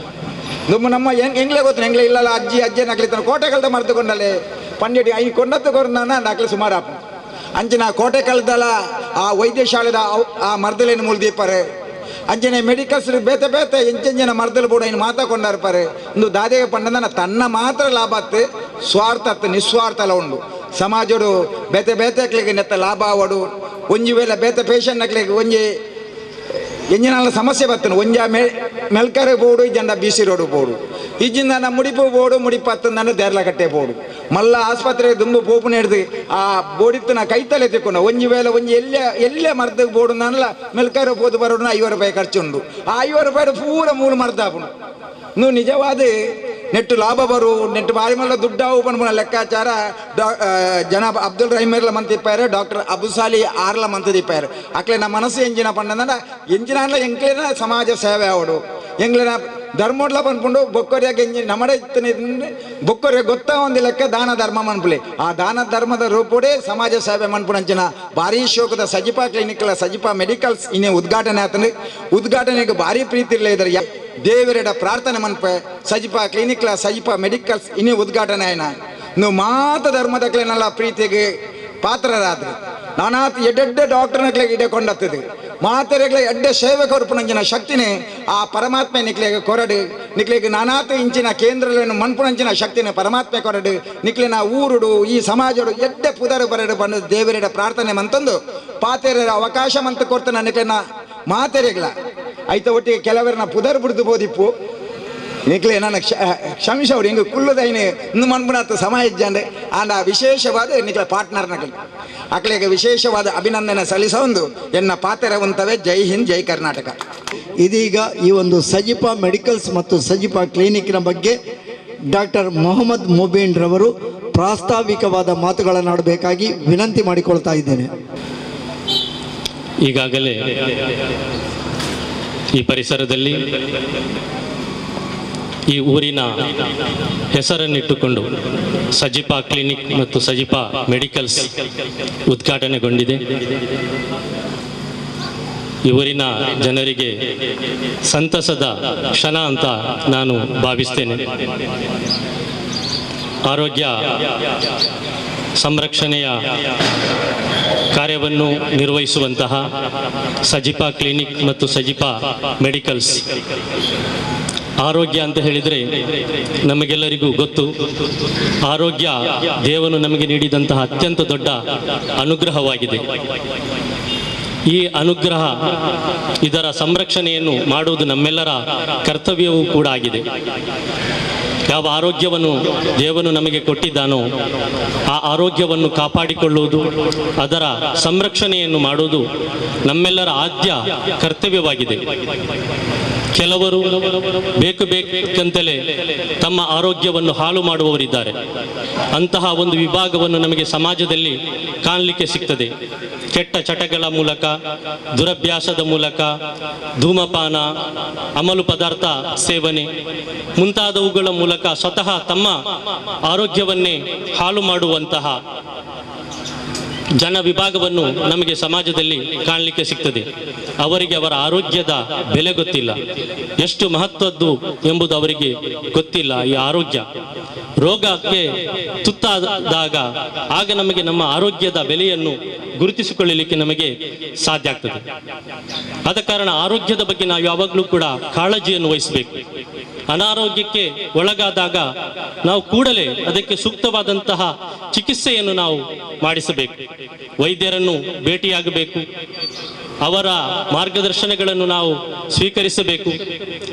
ದುಂಬು ನಮ್ಮ ಹೆಂಗ್ಲೇ ಗೊತ್ತು ಹೆಂಗ್ಲೇ ಇಲ್ಲಲ್ಲ ಅಜ್ಜಿ ನಕ್ಲಿತಾನೆ ಕೋಟೆಕಲ್ದ ಮರ್ದುಕೊಂಡಲ್ಲಿ ಪಂಡಿಡಿ ಐ ಕೊಂಡತ್ತು ಕೊರನ ನಕ್ಲಿ ಸುಮಾರು ಆಪ ಅಂಚಿನ ಕೋಟೆಕಲ್ದಲ್ಲ ಆ ವೈದ್ಯಶಾಲೆದ ಆ ಮರ್ದಲೇನು ಮುಳ್ದೀಪಾರೆ ಅಂಚನೆ ಮೆಡಿಕಲ್ಸ್ ಬೇತೆ ಎಂಚೆಂಚಿನ ಮರ್ದಲು ಬೋಡ ಇನ್ನು ಮಾತಾಕೊಂಡಾರ್ಪಾರೆ ಒಂದು ದಾದೆಗೆ ಪಂಡಂದ ತನ್ನ ಮಾತ್ರ ಲಾಭ ಅತ್ತು ಸ್ವಾರ್ಥ ನಿಸ್ವಾರ್ಥಲ ಉಂಡು ಸಮಾಜಡು ಬೇತೆ ನೆತ್ತ ಲಾಭ ಆವಡು ಒಂಜಿ ವೇಳೆ ಬೇತೆ ಪೇಷಂಟ್ ನಕ್ಲಿಗೆ ಒಂಜಿ ಎಂಜಿನ ಸಮಸ್ಯೆ ಬರ್ತನು ಒಂಜ ಮೆಲ್ಕರೆ ಬೋಡು ಇಜ್ಜಂಡ ಬಿಸಿ ರೋಡು ಬೋಡು ಇಜ್ಜಿಂದ ಮುಡಿಪು ಬೋಡು ಮುಡಿಪತ್ತಂದ ದೇರ್ಲಕಟ್ಟೆ ಬೋಡು ಮಲ್ಲ ಆಸ್ಪತ್ರೆ ದುಂಬು ಪೋಪುನ ಹಿಡ್ದು ಆ ಬೋಡಿತ್ತನ ಕೈತಲೆ ತಿಕ್ಕೊಂಡು ಒಂಜಿ ವೇಳೆ ಒಂಜಿ ಎಲ್ಲೇ ಮರ್ದ ಬೋಡು ನಲ್ಲ ಮೆಲ್ಕರೆ ಬೋದು ಬರೋಡು 50 ರೂಪಾಯಿ ಖರ್ಚುಂಡು ಆ 50 ರೂಪಾಯಿ ಪೂರ ಮೂಲ ಮರ್ದಾಪುನು ನೀವು ನಿಜವಾದ ನೆಟ್ಟು ಲಾಭ ಬರು ನೆಟ್ಟು ಬಾರಿ ಮಲ್ಲ ದುಡ್ಡಾವು ಪನ್ಪುನ ಲೆಕ್ಕಾಚಾರ ಜನಾಬ್ ಅಬ್ದುಲ್ ರಹೀಮರ್ಲ ಮಂತಿಪ್ಪಾರು ಡಾಕ್ಟರ್ ಅಬುಸಾಲಿ ಆರ್ಲ ಮಂತದಿಪ್ಪಾರು ಅಕ್ಲೆ ನಮ್ಮ ಮನಸ್ಸು ಎಂಜಿನ ಪಂಡಂದ ಎಂಜಿನ ಎಂಕ್ಲೇನ ಸಮಾಜ ಸೇವೆ ಆವಡು ಎಂಗ್ಲಿನ ಧರ್ಮೋಡ್ಲ ಪನ್ಪುಂಡು ಬೊಕ್ಕೊರಿಯಾಗ ಎಂಜಿ ನಮ್ಮಡೆ ಬೊಕ್ಕೊರೆ ಗೊತ್ತಾ ಒಂದು ಲೆಕ್ಕ ದಾನ ಧರ್ಮ ಮನ್ಪುಲೆ ಆ ದಾನ ಧರ್ಮದ ರೂಪೋಡೆ ಸಮಾಜ ಸೇವೆ ಮನ್ಪುಣಂಚಿನ ಭಾರಿ ಶೋಕದ ಸಜಿಪಾ ಕ್ಲಿನಿಕ್ಲ ಸಜಿಪಾ ಮೆಡಿಕಲ್ಸ್ ಇನ್ನೇ ಉದ್ಘಾಟನೆ ಆತಂದ್ರೆ ಉದ್ಘಾಟನೆಗೆ ಭಾರಿ ಪ್ರೀತಿ ಇರಲೇ ಇದ್ದಾರೆ ದೇವರೆಡ ಪ್ರಾರ್ಥನೆ ಮನ್ಪೆ ಸಜಿಪಾ ಕ್ಲಿನಿಕ್ಲ ಸಜಿಪಾ ಮೆಡಿಕಲ್ಸ್ ಇನ್ನೇ ಉದ್ಘಾಟನೆ ಆಯ್ನ ನೀವು ಮಾತ ಧರ್ಮದಕ್ಲೆನೆಲ್ಲ ಪ್ರೀತಿಗೆ ಪಾತ್ರರಾದ್ರು ನಾನಾತ್ ಎಡ್ಡೆ ಡಾಕ್ಟರ್ ನಕ್ಲೆಗೆ ಇಡೆ ಕೊಂಡತ್ತದೆ ಮಾತೆರೆಗ್ಲೆ ಎಡ್ಡೆ ಸೇವಕರು ಪುಣಂಚಿನ ಶಕ್ತಿನೇ ಆ ಪರಮಾತ್ಮೆ ನಿಕ್ಲೆಗೆ ಕೊರಡು ನಿಕ್ಲೆಗೆ ನಾನಾತ್ ಇಂಚಿನ ಕೇಂದ್ರಗಳನ್ನು ಮನ್ಪುಣಂಚಿನ ಶಕ್ತಿನೇ ಪರಮಾತ್ಮೆ ಕೊರಡು ನಿಕ್ಲಿನ ಊರುಡು ಈ ಸಮಾಜಡು ಎಡ್ಡೆ ಪುದರು ಬರಡು ಬಂದು ದೇವರೆಡ ಪ್ರಾರ್ಥನೆ ಮಂತಂದು ಪಾತೆರ ಅವಕಾಶ ಮಂತ ಕೊಡ್ತಾನೆ ನಿಕ್ಲಿನ ಮಾತೆರೆಗ್ಲ ಐತ ಒಟ್ಟಿಗೆ ಕೆಲವರನ್ನ ಪುದರ್ ಬಿಡ್ದು ಬೋದಿಪ್ಪು ನಿಕ್ಲೆ ನನ್ನ ಕ್ಷಮಿಸವ್ರು ಹಿಂಗೆ ಕುಳ್ಳದೈನೆ ಇನ್ನು ಮನ್ಪುಣತ್ತು ಸಮ ಇಜ್ಜಂಡೆ ಆಂಡ ವಿಶೇಷವಾದ ನಿಕ್ಲ ಪಾರ್ಟ್ನರ್ ನಕಲಿ ಅಕ್ಲೆಗೆ ವಿಶೇಷವಾದ ಅಭಿನಂದನೆ ಸಲ್ಲಿಸೊಂದು ಎನ್ನ ಪಾತೆರವಂತವೇ ಜೈ ಹಿಂದ್ ಜೈ ಕರ್ನಾಟಕ. ಇದೀಗ ಈ ಒಂದು ಸಜಿಪಾ ಮೆಡಿಕಲ್ಸ್ ಮತ್ತು ಸಜಿಪಾ ಕ್ಲಿನಿಕ್ನ ಬಗ್ಗೆ ಡಾಕ್ಟರ್ ಮೊಹಮ್ಮದ್ ಮುಬೀನ್ ರವರು ಪ್ರಾಸ್ತಾವಿಕವಾದ ಮಾತುಗಳನ್ನಾಡಬೇಕಾಗಿ ವಿನಂತಿ ಮಾಡಿಕೊಳ್ತಾ ಇದ್ದೇನೆ. ಈಗಾಗಲೇ ಈ ಪರಿಸರದಲ್ಲಿ ಈ ಊರಿನ ಹೆಸರನ್ನಿಟ್ಟುಕೊಂಡು ಸಜಿಪಾ ಕ್ಲಿನಿಕ್ ಮತ್ತು ಸಜಿಪಾ ಮೆಡಿಕಲ್ಸ್ ಉದ್ಘಾಟನೆಗೊಂಡಿದೆ. ಈ ಊರಿನ ಜನರಿಗೆ ಸಂತಸದ ಕ್ಷಣ ಅಂತ ನಾನು ಭಾವಿಸ್ತೇನೆ. ಆರೋಗ್ಯ ಸಂರಕ್ಷಣೆಯ ಕಾರ್ಯವನ್ನು ನಿರ್ವಹಿಸುವಂತಹ ಸಜಿಪಾ ಕ್ಲಿನಿಕ್ ಮತ್ತು ಸಜಿಪಾ ಮೆಡಿಕಲ್ಸ್, ಆರೋಗ್ಯ ಅಂತ ಹೇಳಿದರೆ ನಮಗೆಲ್ಲರಿಗೂ ಗೊತ್ತು. ಆರೋಗ್ಯ ದೇವನು ನಮಗೆ ನೀಡಿದಂತಹ ಅತ್ಯಂತ ದೊಡ್ಡ ಅನುಗ್ರಹವಾಗಿದೆ. ಈ ಅನುಗ್ರಹ, ಇದರ ಸಂರಕ್ಷಣೆಯನ್ನು ಮಾಡುವುದು ನಮ್ಮೆಲ್ಲರ ಕರ್ತವ್ಯವೂ ಕೂಡ ಆಗಿದೆ. ಯಾವ ಆರೋಗ್ಯವನ್ನು ದೇವನು ನಮಗೆ ಕೊಟ್ಟಿದ್ದಾನೋ ಆ ಆರೋಗ್ಯವನ್ನು ಕಾಪಾಡಿಕೊಳ್ಳುವುದು, ಅದರ ಸಂರಕ್ಷಣೆಯನ್ನು ಮಾಡುವುದು ನಮ್ಮೆಲ್ಲರ ಆದ್ಯ ಕರ್ತವ್ಯವಾಗಿದೆ. ಕೆಲವರು ಬೇಕಂತಲೇ ತಮ್ಮ ಆರೋಗ್ಯವನ್ನು ಹಾಳು ಮಾಡುವವರಿದ್ದಾರೆ. ಅಂತಹ ಒಂದು ವಿಭಾಗವನ್ನು ನಮಗೆ ಸಮಾಜದಲ್ಲಿ ಕಾಣಲಿಕ್ಕೆ ಸಿಗ್ತದೆ. ಕೆಟ್ಟ ಚಟಗಳ ಮೂಲಕ, ದುರಭ್ಯಾಸದ ಮೂಲಕ, ಧೂಮಪಾನ, ಅಮಲು ಪದಾರ್ಥ ಸೇವನೆ ಮುಂತಾದವುಗಳ ಮೂಲಕ ಸ್ವತಃ ತಮ್ಮ ಆರೋಗ್ಯವನ್ನೇ ಹಾಳು ಮಾಡುವಂತಹ ಜನ ವಿಭಾಗವನ್ನು ನಮಗೆ ಸಮಾಜದಲ್ಲಿ ಕಾಣಲಿಕ್ಕೆ ಸಿಗ್ತದೆ. ಅವರಿಗೆ ಅವರ ಆರೋಗ್ಯದ ಬೆಲೆ ಗೊತ್ತಿಲ್ಲ, ಎಷ್ಟು ಮಹತ್ವದ್ದು ಎಂಬುದು ಅವರಿಗೆ ಗೊತ್ತಿಲ್ಲ. ಈ ಆರೋಗ್ಯ ರೋಗಕ್ಕೆ ತುತ್ತಾದಾಗ ಆಗ ನಮಗೆ ನಮ್ಮ ಆರೋಗ್ಯದ ಬೆಲೆಯನ್ನು ಗುರುತಿಸಿಕೊಳ್ಳಲಿಕ್ಕೆ ನಮಗೆ ಸಾಧ್ಯ ಆಗ್ತದೆ. ಆದ ಕಾರಣ ಆರೋಗ್ಯದ ಬಗ್ಗೆ ನಾವು ಯಾವಾಗಲೂ ಕೂಡ ಕಾಳಜಿಯನ್ನು ವಹಿಸಬೇಕು. ಅನಾರೋಗ್ಯಕ್ಕೆ ಒಳಗಾದಾಗ ನಾವು ಕೂಡಲೇ ಅದಕ್ಕೆ ಸೂಕ್ತವಾದಂತಹ ಚಿಕಿತ್ಸೆಯನ್ನು ನಾವು ಮಾಡಿಸಬೇಕು. ವೈದ್ಯರನ್ನು ಭೇಟಿಯಾಗಬೇಕು, ಅವರ ಮಾರ್ಗದರ್ಶನಗಳನ್ನು ನಾವು ಸ್ವೀಕರಿಸಬೇಕು,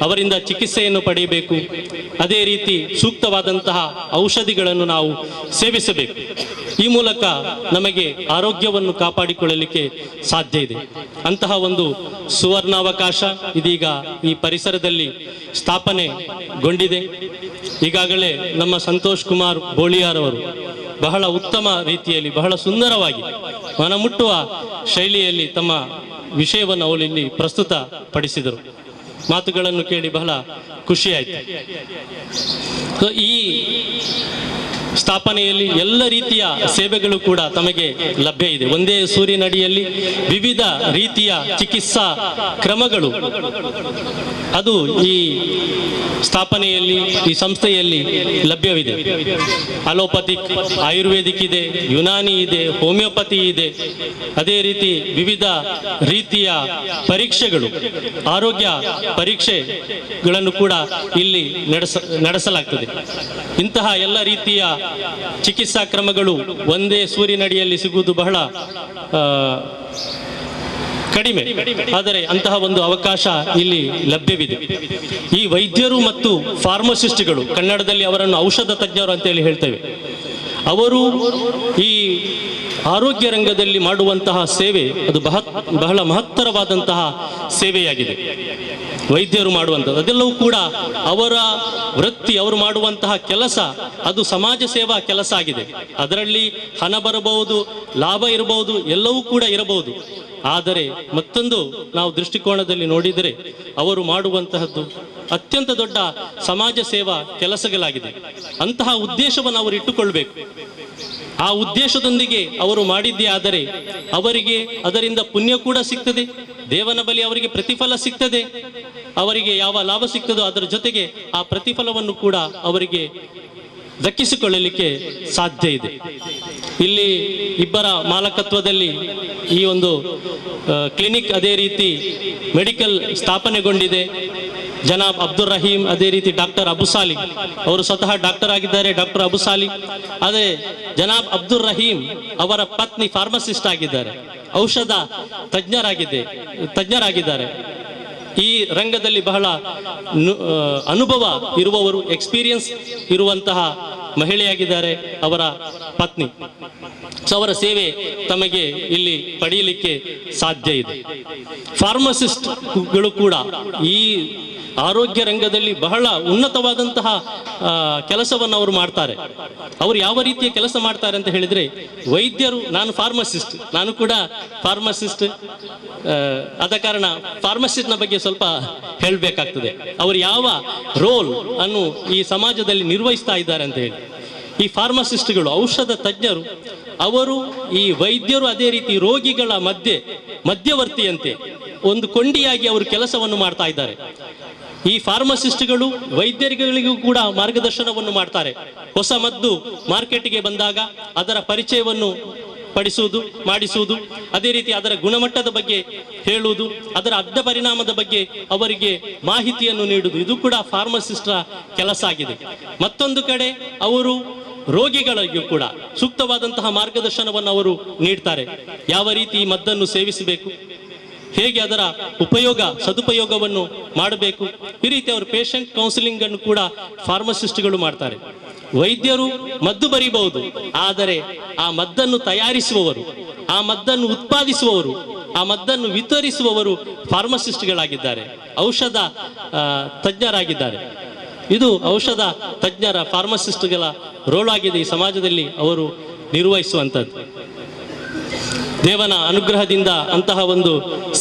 ಅವರಿಂದ ಚಿಕಿತ್ಸೆಯನ್ನು ಪಡೆಯಬೇಕು. ಅದೇ ರೀತಿ ಸೂಕ್ತವಾದಂತಹ ಔಷಧಿಗಳನ್ನು ನಾವು ಸೇವಿಸಬೇಕು. ಈ ಮೂಲಕ ನಮಗೆ ಆರೋಗ್ಯವನ್ನು ಕಾಪಾಡಿಕೊಳ್ಳಲಿಕ್ಕೆ ಸಾಧ್ಯ ಇದೆ. ಅಂತಹ ಒಂದು ಸುವರ್ಣಾವಕಾಶ ಇದೀಗ ಈ ಪರಿಸರದಲ್ಲಿ ಸ್ಥಾಪನೆಗೊಂಡಿದೆ. ಈಗಾಗಲೇ ನಮ್ಮ ಸಂತೋಷ್ ಕುಮಾರ್ ಬೋಳಿಯಾರ್ ಅವರು ಬಹಳ ಉತ್ತಮ ರೀತಿಯಲ್ಲಿ, ಬಹಳ ಸುಂದರವಾಗಿ, ಮನಮುಟ್ಟುವ ಶೈಲಿಯಲ್ಲಿ ತಮ್ಮ ವಿಷಯವನ್ನು ಅವರು ಇಲ್ಲಿ ಪ್ರಸ್ತುತ ಪಡಿಸಿದರು. ಮಾತುಗಳನ್ನು ಕೇಳಿ ಬಹಳ ಖುಷಿಯಾಯಿತು. ಈ ಸ್ಥಾಪನೆಯಲ್ಲಿ ಎಲ್ಲ ರೀತಿಯ ಸೇವೆಗಳು ಕೂಡ ತಮಗೆ ಲಭ್ಯ ಇದೆ. ಒಂದೇ ಸೂರಿನಡಿಯಲ್ಲಿ ವಿವಿಧ ರೀತಿಯ ಚಿಕಿತ್ಸಾ ಕ್ರಮಗಳು ಅದು ಈ ಸ್ಥಾಪನೆಯಲ್ಲಿ, ಈ ಸಂಸ್ಥೆಯಲ್ಲಿ ಲಭ್ಯವಿದೆ. ಅಲೋಪತಿಕ್, ಆಯುರ್ವೇದಿಕ್ ಇದೆ, ಯುನಾನಿ ಇದೆ, ಹೋಮಿಯೋಪತಿ ಇದೆ. ಅದೇ ರೀತಿ ವಿವಿಧ ರೀತಿಯ ಪರೀಕ್ಷೆಗಳು, ಆರೋಗ್ಯ ಪರೀಕ್ಷೆಗಳನ್ನು ಕೂಡ ಇಲ್ಲಿ ನಡೆಸಲಾಗ್ತದೆ. ಇಂತಹ ಎಲ್ಲ ರೀತಿಯ ಚಿಕಿತ್ಸಾ ಕ್ರಮಗಳು ಒಂದೇ ಸೂರಿನಡಿಯಲ್ಲಿ ಸಿಗುವುದು ಬಹಳ ಕಡಿಮೆ. ಆದರೆ ಅಂತಹ ಒಂದು ಅವಕಾಶ ಇಲ್ಲಿ ಲಭ್ಯವಿದೆ. ಈ ವೈದ್ಯರು ಮತ್ತು ಫಾರ್ಮಸಿಸ್ಟ್ಗಳು, ಕನ್ನಡದಲ್ಲಿ ಅವರನ್ನು ಔಷಧ ತಜ್ಞರು ಅಂತೇಳಿ ಹೇಳ್ತೇವೆ, ಅವರು ಈ ಆರೋಗ್ಯ ರಂಗದಲ್ಲಿ ಮಾಡುವಂತಹ ಸೇವೆ ಅದು ಬಹಳ ಮಹತ್ತರವಾದಂತಹ ಸೇವೆಯಾಗಿದೆ. ವೈದ್ಯರು ಮಾಡುವಂಥದ್ದು ಅದೆಲ್ಲವೂ ಕೂಡ ಅವರ ವೃತ್ತಿ, ಅವರು ಮಾಡುವಂತಹ ಕೆಲಸ ಅದು ಸಮಾಜ ಸೇವಾ ಕೆಲಸ ಆಗಿದೆ. ಅದರಲ್ಲಿ ಹಣ ಬರಬಹುದು, ಲಾಭ ಇರಬಹುದು, ಎಲ್ಲವೂ ಕೂಡ ಇರಬಹುದು. ಆದರೆ ಮತ್ತೊಂದು ನಾವು ದೃಷ್ಟಿಕೋನದಲ್ಲಿ ನೋಡಿದರೆ ಅವರು ಮಾಡುವಂತಹದ್ದು ಅತ್ಯಂತ ದೊಡ್ಡ ಸಮಾಜ ಸೇವಾ ಕೆಲಸಗಳಾಗಿದೆ. ಅಂತಹ ಉದ್ದೇಶವನ್ನು ಅವರು ಇಟ್ಟುಕೊಳ್ಬೇಕು. ಆ ಉದ್ದೇಶದೊಂದಿಗೆ ಅವರು ಮಾಡಿದ್ದೇ ಆದರೆ ಅವರಿಗೆ ಅದರಿಂದ ಪುಣ್ಯ ಕೂಡ ಸಿಗ್ತದೆ, ದೇವನ ಬಳಿ ಅವರಿಗೆ ಪ್ರತಿಫಲ ಸಿಗ್ತದೆ. ಅವರಿಗೆ ಯಾವ ಲಾಭ ಸಿಗ್ತದೋ ಅದರ ಜೊತೆಗೆ ಆ ಪ್ರತಿಫಲವನ್ನು ಕೂಡ ಅವರಿಗೆ ದಕ್ಕಿಸಿಕೊಳ್ಳಲಿಕ್ಕೆ ಸಾಧ್ಯ ಇದೆ. ಇಲ್ಲಿ ಇಬ್ಬರ ಮಾಲಕತ್ವದಲ್ಲಿ ಈ ಒಂದು ಕ್ಲಿನಿಕ್, ಅದೇ ರೀತಿ ಮೆಡಿಕಲ್ ಸ್ಥಾಪನೆಗೊಂಡಿದೆ. ಜನಾಬ್ ಅಬ್ದುಲ್ ರಹೀಂ, ಅದೇ ರೀತಿ ಡಾಕ್ಟರ್ ಅಬು ಸಾಲಿ, ಅವರು ಸ್ವತಃ ಡಾಕ್ಟರ್ ಆಗಿದ್ದಾರೆ, ಡಾಕ್ಟರ್ ಅಬು ಸಾಲಿ. ಅದೇ ಜನಾಬ್ ಅಬ್ದುಲ್ ರಹೀಂ ಅವರ ಪತ್ನಿ ಫಾರ್ಮಸಿಸ್ಟ್ ಆಗಿದ್ದಾರೆ, ಔಷಧ ತಜ್ಞರಾಗಿದ್ದಾರೆ. ಈ ರಂಗದಲ್ಲಿ ಬಹಳ ಅನುಭವ ಇರುವವರು, ಎಕ್ಸ್ಪೀರಿಯನ್ಸ್ ಇರುವಂತಹ ಮಹಿಳೆಯಾಗಿದ್ದಾರೆ ಅವರ ಪತ್ನಿ. ಸೊ ಅವರ ಸೇವೆ ತಮಗೆ ಇಲ್ಲಿ ಪಡೆಯಲಿಕ್ಕೆ ಸಾಧ್ಯ ಇದೆ. ಫಾರ್ಮಸಿಸ್ಟ್ಗಳು ಕೂಡ ಈ ಆರೋಗ್ಯ ರಂಗದಲ್ಲಿ ಬಹಳ ಉನ್ನತವಾದಂತಹ ಕೆಲಸವನ್ನು ಅವರು ಮಾಡ್ತಾರೆ. ಅವರು ಯಾವ ರೀತಿಯ ಕೆಲಸ ಮಾಡ್ತಾರೆ ಅಂತ ಹೇಳಿದರೆ, ವೈದ್ಯರು, ನಾನು ಫಾರ್ಮಸಿಸ್ಟ್, ನಾನು ಕೂಡ ಫಾರ್ಮಸಿಸ್ಟ್, ಆದ ಕಾರಣ ಫಾರ್ಮಸಿಸ್ಟ್ನ ಬಗ್ಗೆ ಸ್ವಲ್ಪ ಹೇಳಬೇಕಾಗ್ತದೆ. ಅವರು ಯಾವ ರೋಲ್ ಅನ್ನು ಈ ಸಮಾಜದಲ್ಲಿ ನಿರ್ವಹಿಸ್ತಾ ಇದ್ದಾರೆ ಅಂತ ಹೇಳಿ. ಈ ಫಾರ್ಮಸಿಸ್ಟ್ಗಳು, ಔಷಧ ತಜ್ಞರು, ಅವರು ಈ ವೈದ್ಯರು ಅದೇ ರೀತಿ ರೋಗಿಗಳ ಮಧ್ಯವರ್ತಿಯಂತೆ ಒಂದು ಕೊಂಡಿಯಾಗಿ ಅವರು ಕೆಲಸವನ್ನು ಮಾಡ್ತಾ ಇದ್ದಾರೆ. ಈ ಫಾರ್ಮಸಿಸ್ಟ್ಗಳು ವೈದ್ಯರುಗಳಿಗೂ ಕೂಡ ಮಾರ್ಗದರ್ಶನವನ್ನು ಮಾಡ್ತಾರೆ. ಹೊಸ ಮದ್ದು ಮಾರ್ಕೆಟ್ಗೆ ಬಂದಾಗ ಅದರ ಪರಿಚಯವನ್ನು ಮಾಡಿಸುವುದು, ಅದೇ ರೀತಿ ಅದರ ಗುಣಮಟ್ಟದ ಬಗ್ಗೆ ಹೇಳುವುದು, ಅದರ ಅಡ್ಡ ಪರಿಣಾಮದ ಬಗ್ಗೆ ಅವರಿಗೆ ಮಾಹಿತಿಯನ್ನು ನೀಡುವುದು, ಇದು ಕೂಡ ಫಾರ್ಮಸಿಸ್ಟ್ರ ಕೆಲಸ ಆಗಿದೆ. ಮತ್ತೊಂದು ಕಡೆ ಅವರು ರೋಗಿಗಳಿಗೂ ಕೂಡ ಸೂಕ್ತವಾದಂತಹ ಮಾರ್ಗದರ್ಶನವನ್ನು ಅವರು ನೀಡ್ತಾರೆ. ಯಾವ ರೀತಿ ಮದ್ದನ್ನು ಸೇವಿಸಬೇಕು, ಹೇಗೆ ಅದರ ಸದುಪಯೋಗವನ್ನು ಮಾಡಬೇಕು, ಈ ರೀತಿ ಅವರು ಪೇಷಂಟ್ ಕೌನ್ಸಿಲಿಂಗ್ ಅನ್ನು ಕೂಡ ಫಾರ್ಮಸಿಸ್ಟ್ಗಳು ಮಾಡ್ತಾರೆ. ವೈದ್ಯರು ಮದ್ದು ಬರೀಬಹುದು, ಆದರೆ ಆ ಮದ್ದನ್ನು ತಯಾರಿಸುವವರು, ಆ ಮದ್ದನ್ನು ಉತ್ಪಾದಿಸುವವರು, ಆ ಮದ್ದನ್ನು ವಿತರಿಸುವವರು ಫಾರ್ಮಸಿಸ್ಟ್ಗಳಾಗಿದ್ದಾರೆ, ಔಷಧ ತಜ್ಞರಾಗಿದ್ದಾರೆ. ಇದು ಔಷಧ ತಜ್ಞರ, ಫಾರ್ಮಸಿಸ್ಟ್ಗಳ ರೋಲ್ ಆಗಿದೆ ಈ ಸಮಾಜದಲ್ಲಿ ಅವರು ನಿರ್ವಹಿಸುವಂಥದ್ದು. ದೇವನ ಅನುಗ್ರಹದಿಂದ ಅಂತಹ ಒಂದು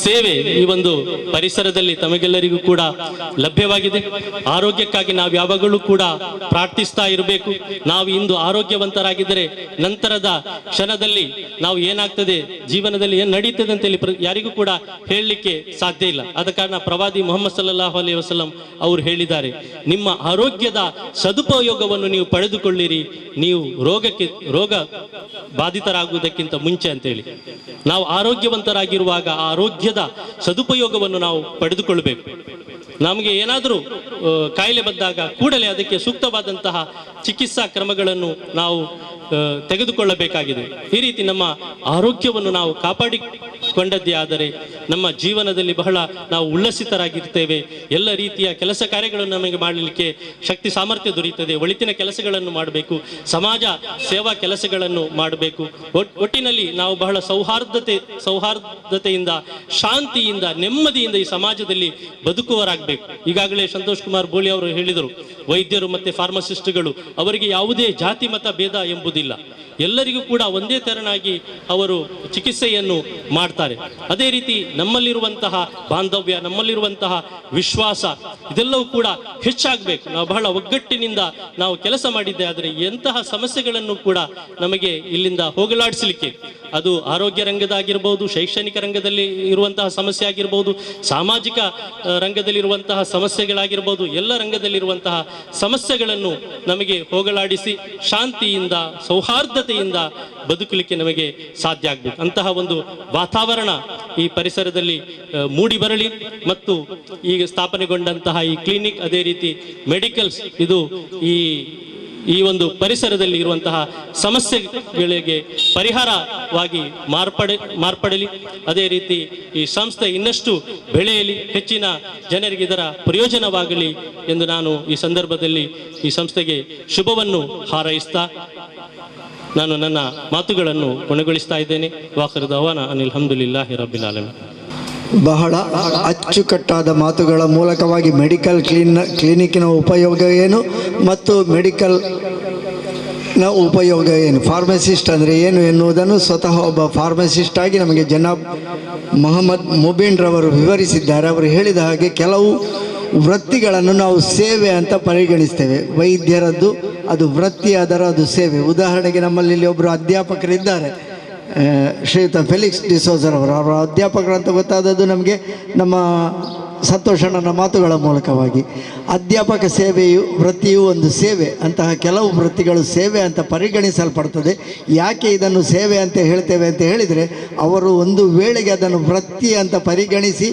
ಸೇವೆ ಈ ಒಂದು ಪರಿಸರದಲ್ಲಿ ತಮಗೆಲ್ಲರಿಗೂ ಕೂಡ ಲಭ್ಯವಾಗಿದೆ. ಆರೋಗ್ಯಕ್ಕಾಗಿ ನಾವು ಯಾವಾಗಲೂ ಕೂಡ ಪ್ರಾರ್ಥಿಸ್ತಾ ಇರಬೇಕು. ನಾವು ಇಂದು ಆರೋಗ್ಯವಂತರಾಗಿದ್ದರೆ ನಂತರದ ಕ್ಷಣದಲ್ಲಿ ನಾವು ಏನಾಗ್ತದೆ, ಜೀವನದಲ್ಲಿ ಏನು ನಡೀತದೆ ಅಂತೇಳಿ ಯಾರಿಗೂ ಕೂಡ ಹೇಳಲಿಕ್ಕೆ ಸಾಧ್ಯ ಇಲ್ಲ. ಆದ ಕಾರಣ ಪ್ರವಾದಿ ಮುಹಮ್ಮದ್ ಸಲ್ಲಲ್ಲಾಹು ಅಲೈಹಿ ವಸಲ್ಲಂ ಅವರು ಹೇಳಿದ್ದಾರೆ, ನಿಮ್ಮ ಆರೋಗ್ಯದ ಸದುಪಯೋಗವನ್ನು ನೀವು ಪಡೆದುಕೊಳ್ಳಿರಿ, ನೀವು ರೋಗ ಬಾಧಿತರಾಗುವುದಕ್ಕಿಂತ ಮುಂಚೆ ಅಂತೇಳಿ. ನಾವು ಆರೋಗ್ಯವಂತರಾಗಿರುವಾಗ ಆ ಆರೋಗ್ಯದ ಸದುಪಯೋಗವನ್ನು ನಾವು ಪಡೆದುಕೊಳ್ಳಬೇಕು. ನಮಗೆ ಏನಾದರೂ ಕಾಯಿಲೆ ಬಂದಾಗ ಕೂಡಲೇ ಅದಕ್ಕೆ ಸೂಕ್ತವಾದಂತಹ ಚಿಕಿತ್ಸಾ ಕ್ರಮಗಳನ್ನು ನಾವು ತೆಗೆದುಕೊಳ್ಳಬೇಕಾಗಿದೆ. ಈ ರೀತಿ ನಮ್ಮ ಆರೋಗ್ಯವನ್ನು ನಾವು ಕಾಪಾಡಿಕೊಂಡದ್ದೇ ಆದರೆ ನಮ್ಮ ಜೀವನದಲ್ಲಿ ಬಹಳ ನಾವು ಉಲ್ಲಸಿತರಾಗಿರ್ತೇವೆ. ಎಲ್ಲ ರೀತಿಯ ಕೆಲಸ ಕಾರ್ಯಗಳನ್ನು ನಮಗೆ ಮಾಡಲಿಕ್ಕೆ ಶಕ್ತಿ ಸಾಮರ್ಥ್ಯ ದೊರೆಯುತ್ತದೆ. ಒಳಿತಿನ ಕೆಲಸಗಳನ್ನು ಮಾಡಬೇಕು, ಸಮಾಜ ಸೇವಾ ಕೆಲಸಗಳನ್ನು ಮಾಡಬೇಕು. ಒಟ್ಟಿನಲ್ಲಿ ನಾವು ಬಹಳ ಸೌಹಾರ್ದತೆಯಿಂದ, ಶಾಂತಿಯಿಂದ, ನೆಮ್ಮದಿಯಿಂದ ಈ ಸಮಾಜದಲ್ಲಿ ಬದುಕುವರಾಗಬೇಕು. ಈಗಾಗಲೇ ಸಂತೋಷ್ ಕುಮಾರ್ ಬೋಳಿ ಅವರು ಹೇಳಿದರು, ವೈದ್ಯರು ಮತ್ತು ಫಾರ್ಮಸಿಸ್ಟ್ಗಳು ಅವರಿಗೆ ಯಾವುದೇ ಜಾತಿ ಮತ ಭೇದ ಎಂಬುದಿಲ್ಲ, ಎಲ್ಲರಿಗೂ ಕೂಡ ಒಂದೇ ತೆರನಾಗಿ ಅವರು ಚಿಕಿತ್ಸೆಯನ್ನು ಮಾಡ್ತಾರೆ. ಅದೇ ರೀತಿ ನಮ್ಮಲ್ಲಿರುವಂತಹ ಬಾಂಧವ್ಯ, ನಮ್ಮಲ್ಲಿರುವಂತಹ ವಿಶ್ವಾಸ ಇದೆಲ್ಲವೂ ಕೂಡ ಹೆಚ್ಚಾಗಬೇಕು. ನಾವು ಬಹಳ ಒಗ್ಗಟ್ಟಿನಿಂದ ನಾವು ಕೆಲಸ ಮಾಡಿದ್ದೆ ಆದರೆ ಎಂತಹ ಸಮಸ್ಯೆಗಳನ್ನು ಕೂಡ ನಮಗೆ ಇಲ್ಲಿಂದ ಹೋಗಲಾಡಿಸಲಿಕ್ಕೆ, ಅದು ಆರೋಗ್ಯ ರಂಗದಾಗಿರ್ಬೋದು, ಶೈಕ್ಷಣಿಕ ರಂಗದಲ್ಲಿ ಇರುವಂತಹ ಸಮಸ್ಯೆ ಆಗಿರ್ಬೋದು, ಸಾಮಾಜಿಕ ರಂಗದಲ್ಲಿರುವಂತಹ ಸಮಸ್ಯೆಗಳಾಗಿರ್ಬೋದು, ಎಲ್ಲ ರಂಗದಲ್ಲಿರುವಂತಹ ಸಮಸ್ಯೆಗಳನ್ನು ನಮಗೆ ಹೋಗಲಾಡಿಸಿ ಶಾಂತಿಯಿಂದ, ಸೌಹಾರ್ದತೆಯಿಂದ ಬದುಕಲಿಕ್ಕೆ ನಮಗೆ ಸಾಧ್ಯ ಆಗಬೇಕು. ಅಂತಹ ಒಂದು ವಾತಾವರಣ ಈ ಪರಿಸರದಲ್ಲಿ ಮೂಡಿ ಬರಲಿ. ಮತ್ತು ಈಗ ಸ್ಥಾಪನೆಗೊಂಡಂತಹ ಈ ಕ್ಲಿನಿಕ್, ಅದೇ ರೀತಿ ಮೆಡಿಕಲ್ಸ್, ಇದು ಈ ಒಂದು ಪರಿಸರದಲ್ಲಿ ಇರುವಂತಹ ಸಮಸ್ಯೆಗಳಿಗೆ ಪರಿಹಾರವಾಗಿ ಮಾರ್ಪಡಲಿ. ಅದೇ ರೀತಿ ಈ ಸಂಸ್ಥೆ ಇನ್ನಷ್ಟು ಬೆಳೆಯಲಿ, ಹೆಚ್ಚಿನ ಜನರಿಗೆ ಇದರ ಪ್ರಯೋಜನವಾಗಲಿ ಎಂದು ನಾನು ಈ ಸಂದರ್ಭದಲ್ಲಿ ಈ ಸಂಸ್ಥೆಗೆ ಶುಭವನ್ನು ಹಾರೈಸ್ತಾ ನಾನು ನನ್ನ ಮಾತುಗಳನ್ನು ಕೊನೆಗೊಳಿಸ್ತಾ ಇದ್ದೇನೆ. ವಾಖಿರ್ ದಅವಾನಾ ಅನಿಲ್ ಹಮ್ದುಲಿಲ್ಲಾಹಿ ರಬ್ಬಿಲ್ ಆಲಮೀನ್. ಬಹಳ ಅಚ್ಚುಕಟ್ಟಾದ ಮಾತುಗಳ ಮೂಲಕವಾಗಿ ಮೆಡಿಕಲ್ ಕ್ಲಿನಿಕ್ಕಿನ ಉಪಯೋಗ ಏನು ಮತ್ತು ಮೆಡಿಕಲ್ನ ಉಪಯೋಗ ಏನು, ಫಾರ್ಮಸಿಸ್ಟ್ ಅಂದರೆ ಏನು ಎನ್ನುವುದನ್ನು ಸ್ವತಃ ಒಬ್ಬ ಫಾರ್ಮಸಿಸ್ಟ್ ಆಗಿ ನಮಗೆ ಜನಾಬ್ ಮೊಹಮ್ಮದ್ ಮುಬೀನ್ ರವರು ವಿವರಿಸಿದ್ದಾರೆ. ಅವರು ಹೇಳಿದ ಹಾಗೆ ಕೆಲವು ವೃತ್ತಿಗಳನ್ನು ನಾವು ಸೇವೆ ಅಂತ ಪರಿಗಣಿಸ್ತೇವೆ. ವೈದ್ಯರದ್ದು ಅದು ವೃತ್ತಿ, ಅದು ಸೇವೆ. ಉದಾಹರಣೆಗೆ ನಮ್ಮಲ್ಲಿ ಇಲ್ಲಿ ಒಬ್ಬರು ಅಧ್ಯಾಪಕರಿದ್ದಾರೆ, ಶ್ರೀಯುತ ಫೆಲಿಕ್ಸ್ ಡಿಸೋಜರ್ ಅವರ ಅಧ್ಯಾಪಕರು ಅಂತ ಗೊತ್ತಾದದ್ದು ನಮಗೆ ನಮ್ಮ ಸಂತೋಷಣ್ಣನ ಮಾತುಗಳ ಮೂಲಕವಾಗಿ. ಅಧ್ಯಾಪಕ ಸೇವೆಯು ವೃತ್ತಿಯು ಒಂದು ಸೇವೆ. ಅಂತಹ ಕೆಲವು ವೃತ್ತಿಗಳು ಸೇವೆ ಅಂತ ಪರಿಗಣಿಸಲ್ಪಡ್ತದೆ. ಯಾಕೆ ಇದನ್ನು ಸೇವೆ ಅಂತ ಹೇಳ್ತೇವೆ ಅಂತ ಹೇಳಿದರೆ, ಅವರು ಒಂದು ವೇಳೆಗೆ ಅದನ್ನು ವೃತ್ತಿ ಅಂತ ಪರಿಗಣಿಸಿ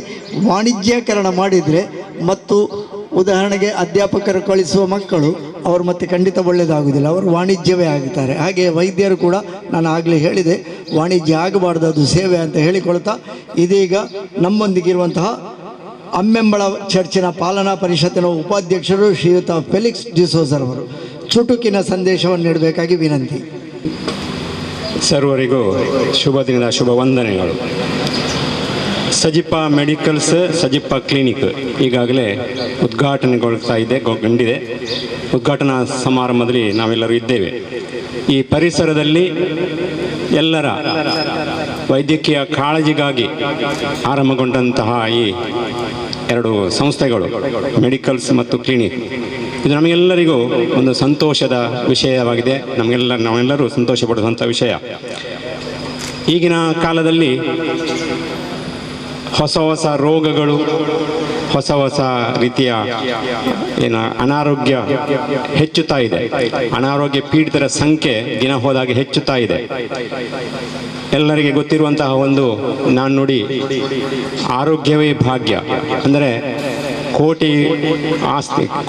ವಾಣಿಜ್ಯೀಕರಣ ಮಾಡಿದರೆ, ಮತ್ತು ಉದಾಹರಣೆಗೆ ಅಧ್ಯಾಪಕರು ಕಳಿಸುವ ಮಕ್ಕಳು ಅವರು ಮತ್ತೆ ಖಂಡಿತ ಒಳ್ಳೆಯದಾಗುವುದಿಲ್ಲ, ಅವರು ವಾಣಿಜ್ಯವೇ ಆಗುತ್ತಾರೆ. ಹಾಗೆ ವೈದ್ಯರು ಕೂಡ ನಾನು ಆಗಲೇ ಹೇಳಿದೆ, ವಾಣಿಜ್ಯ ಆಗಬಾರ್ದು, ಅದು ಸೇವೆ ಅಂತ ಹೇಳಿಕೊಳ್ತಾ, ಇದೀಗ ನಮ್ಮೊಂದಿಗಿರುವಂತಹ ಅಮ್ಮೆಂಬಳ ಚರ್ಚಿನ ಪಾಲನಾ ಪರಿಷತ್ತಿನ ಉಪಾಧ್ಯಕ್ಷರು ಶ್ರೀಯುತ ಫೆಲಿಕ್ಸ್ ಡಿಸೋಜರ್ ಅವರು ಚುಟುಕಿನ ಸಂದೇಶವನ್ನು ನೀಡಬೇಕಾಗಿ ವಿನಂತಿ. ಸರ್ವರಿಗೂ ಶುಭ ದಿನದ ಶುಭ ವಂದನೆಗಳು. ಸಜಿಪ ಮೆಡಿಕಲ್ಸ್, ಸಜಿಪ ಕ್ಲಿನಿಕ್ ಈಗಾಗಲೇ ಉದ್ಘಾಟನೆಗೊಳ್ತಾ ಇದೆ, ಗಂಡಿದೆ. ಉದ್ಘಾಟನಾ ಸಮಾರಂಭದಲ್ಲಿ ನಾವೆಲ್ಲರೂ ಇದ್ದೇವೆ. ಈ ಪರಿಸರದಲ್ಲಿ ಎಲ್ಲರ ವೈದ್ಯಕೀಯ ಕಾಳಜಿಗಾಗಿ ಆರಂಭಗೊಂಡಂತಹ ಈ ಎರಡು ಸಂಸ್ಥೆಗಳು ಮೆಡಿಕಲ್ಸ್ ಮತ್ತು ಕ್ಲಿನಿಕ್, ಇದು ನಮಗೆಲ್ಲರಿಗೂ ಒಂದು ಸಂತೋಷದ ವಿಷಯವಾಗಿದೆ. ನಾವೆಲ್ಲರೂ ಸಂತೋಷ ಪಡುವಂಥ ವಿಷಯ. ಈಗಿನ ಕಾಲದಲ್ಲಿ ಹೊಸ ಹೊಸ ರೋಗಗಳು, ಹೊಸ ಹೊಸ ರೀತಿಯ ಅನಾರೋಗ್ಯ ಹೆಚ್ಚುತ್ತಾ ಇದೆ. ಅನಾರೋಗ್ಯ ಪೀಡಿತರ ಸಂಖ್ಯೆ ದಿನ ಹೋದಾಗೆ ಹೆಚ್ಚುತ್ತಾ ಇದೆ. ಎಲ್ಲರಿಗೆ ಗೊತ್ತಿರುವಂತಹ ಒಂದು ನಾಣ್ಣುಡಿ, ಆರೋಗ್ಯವೇ ಭಾಗ್ಯ. ಅಂದರೆ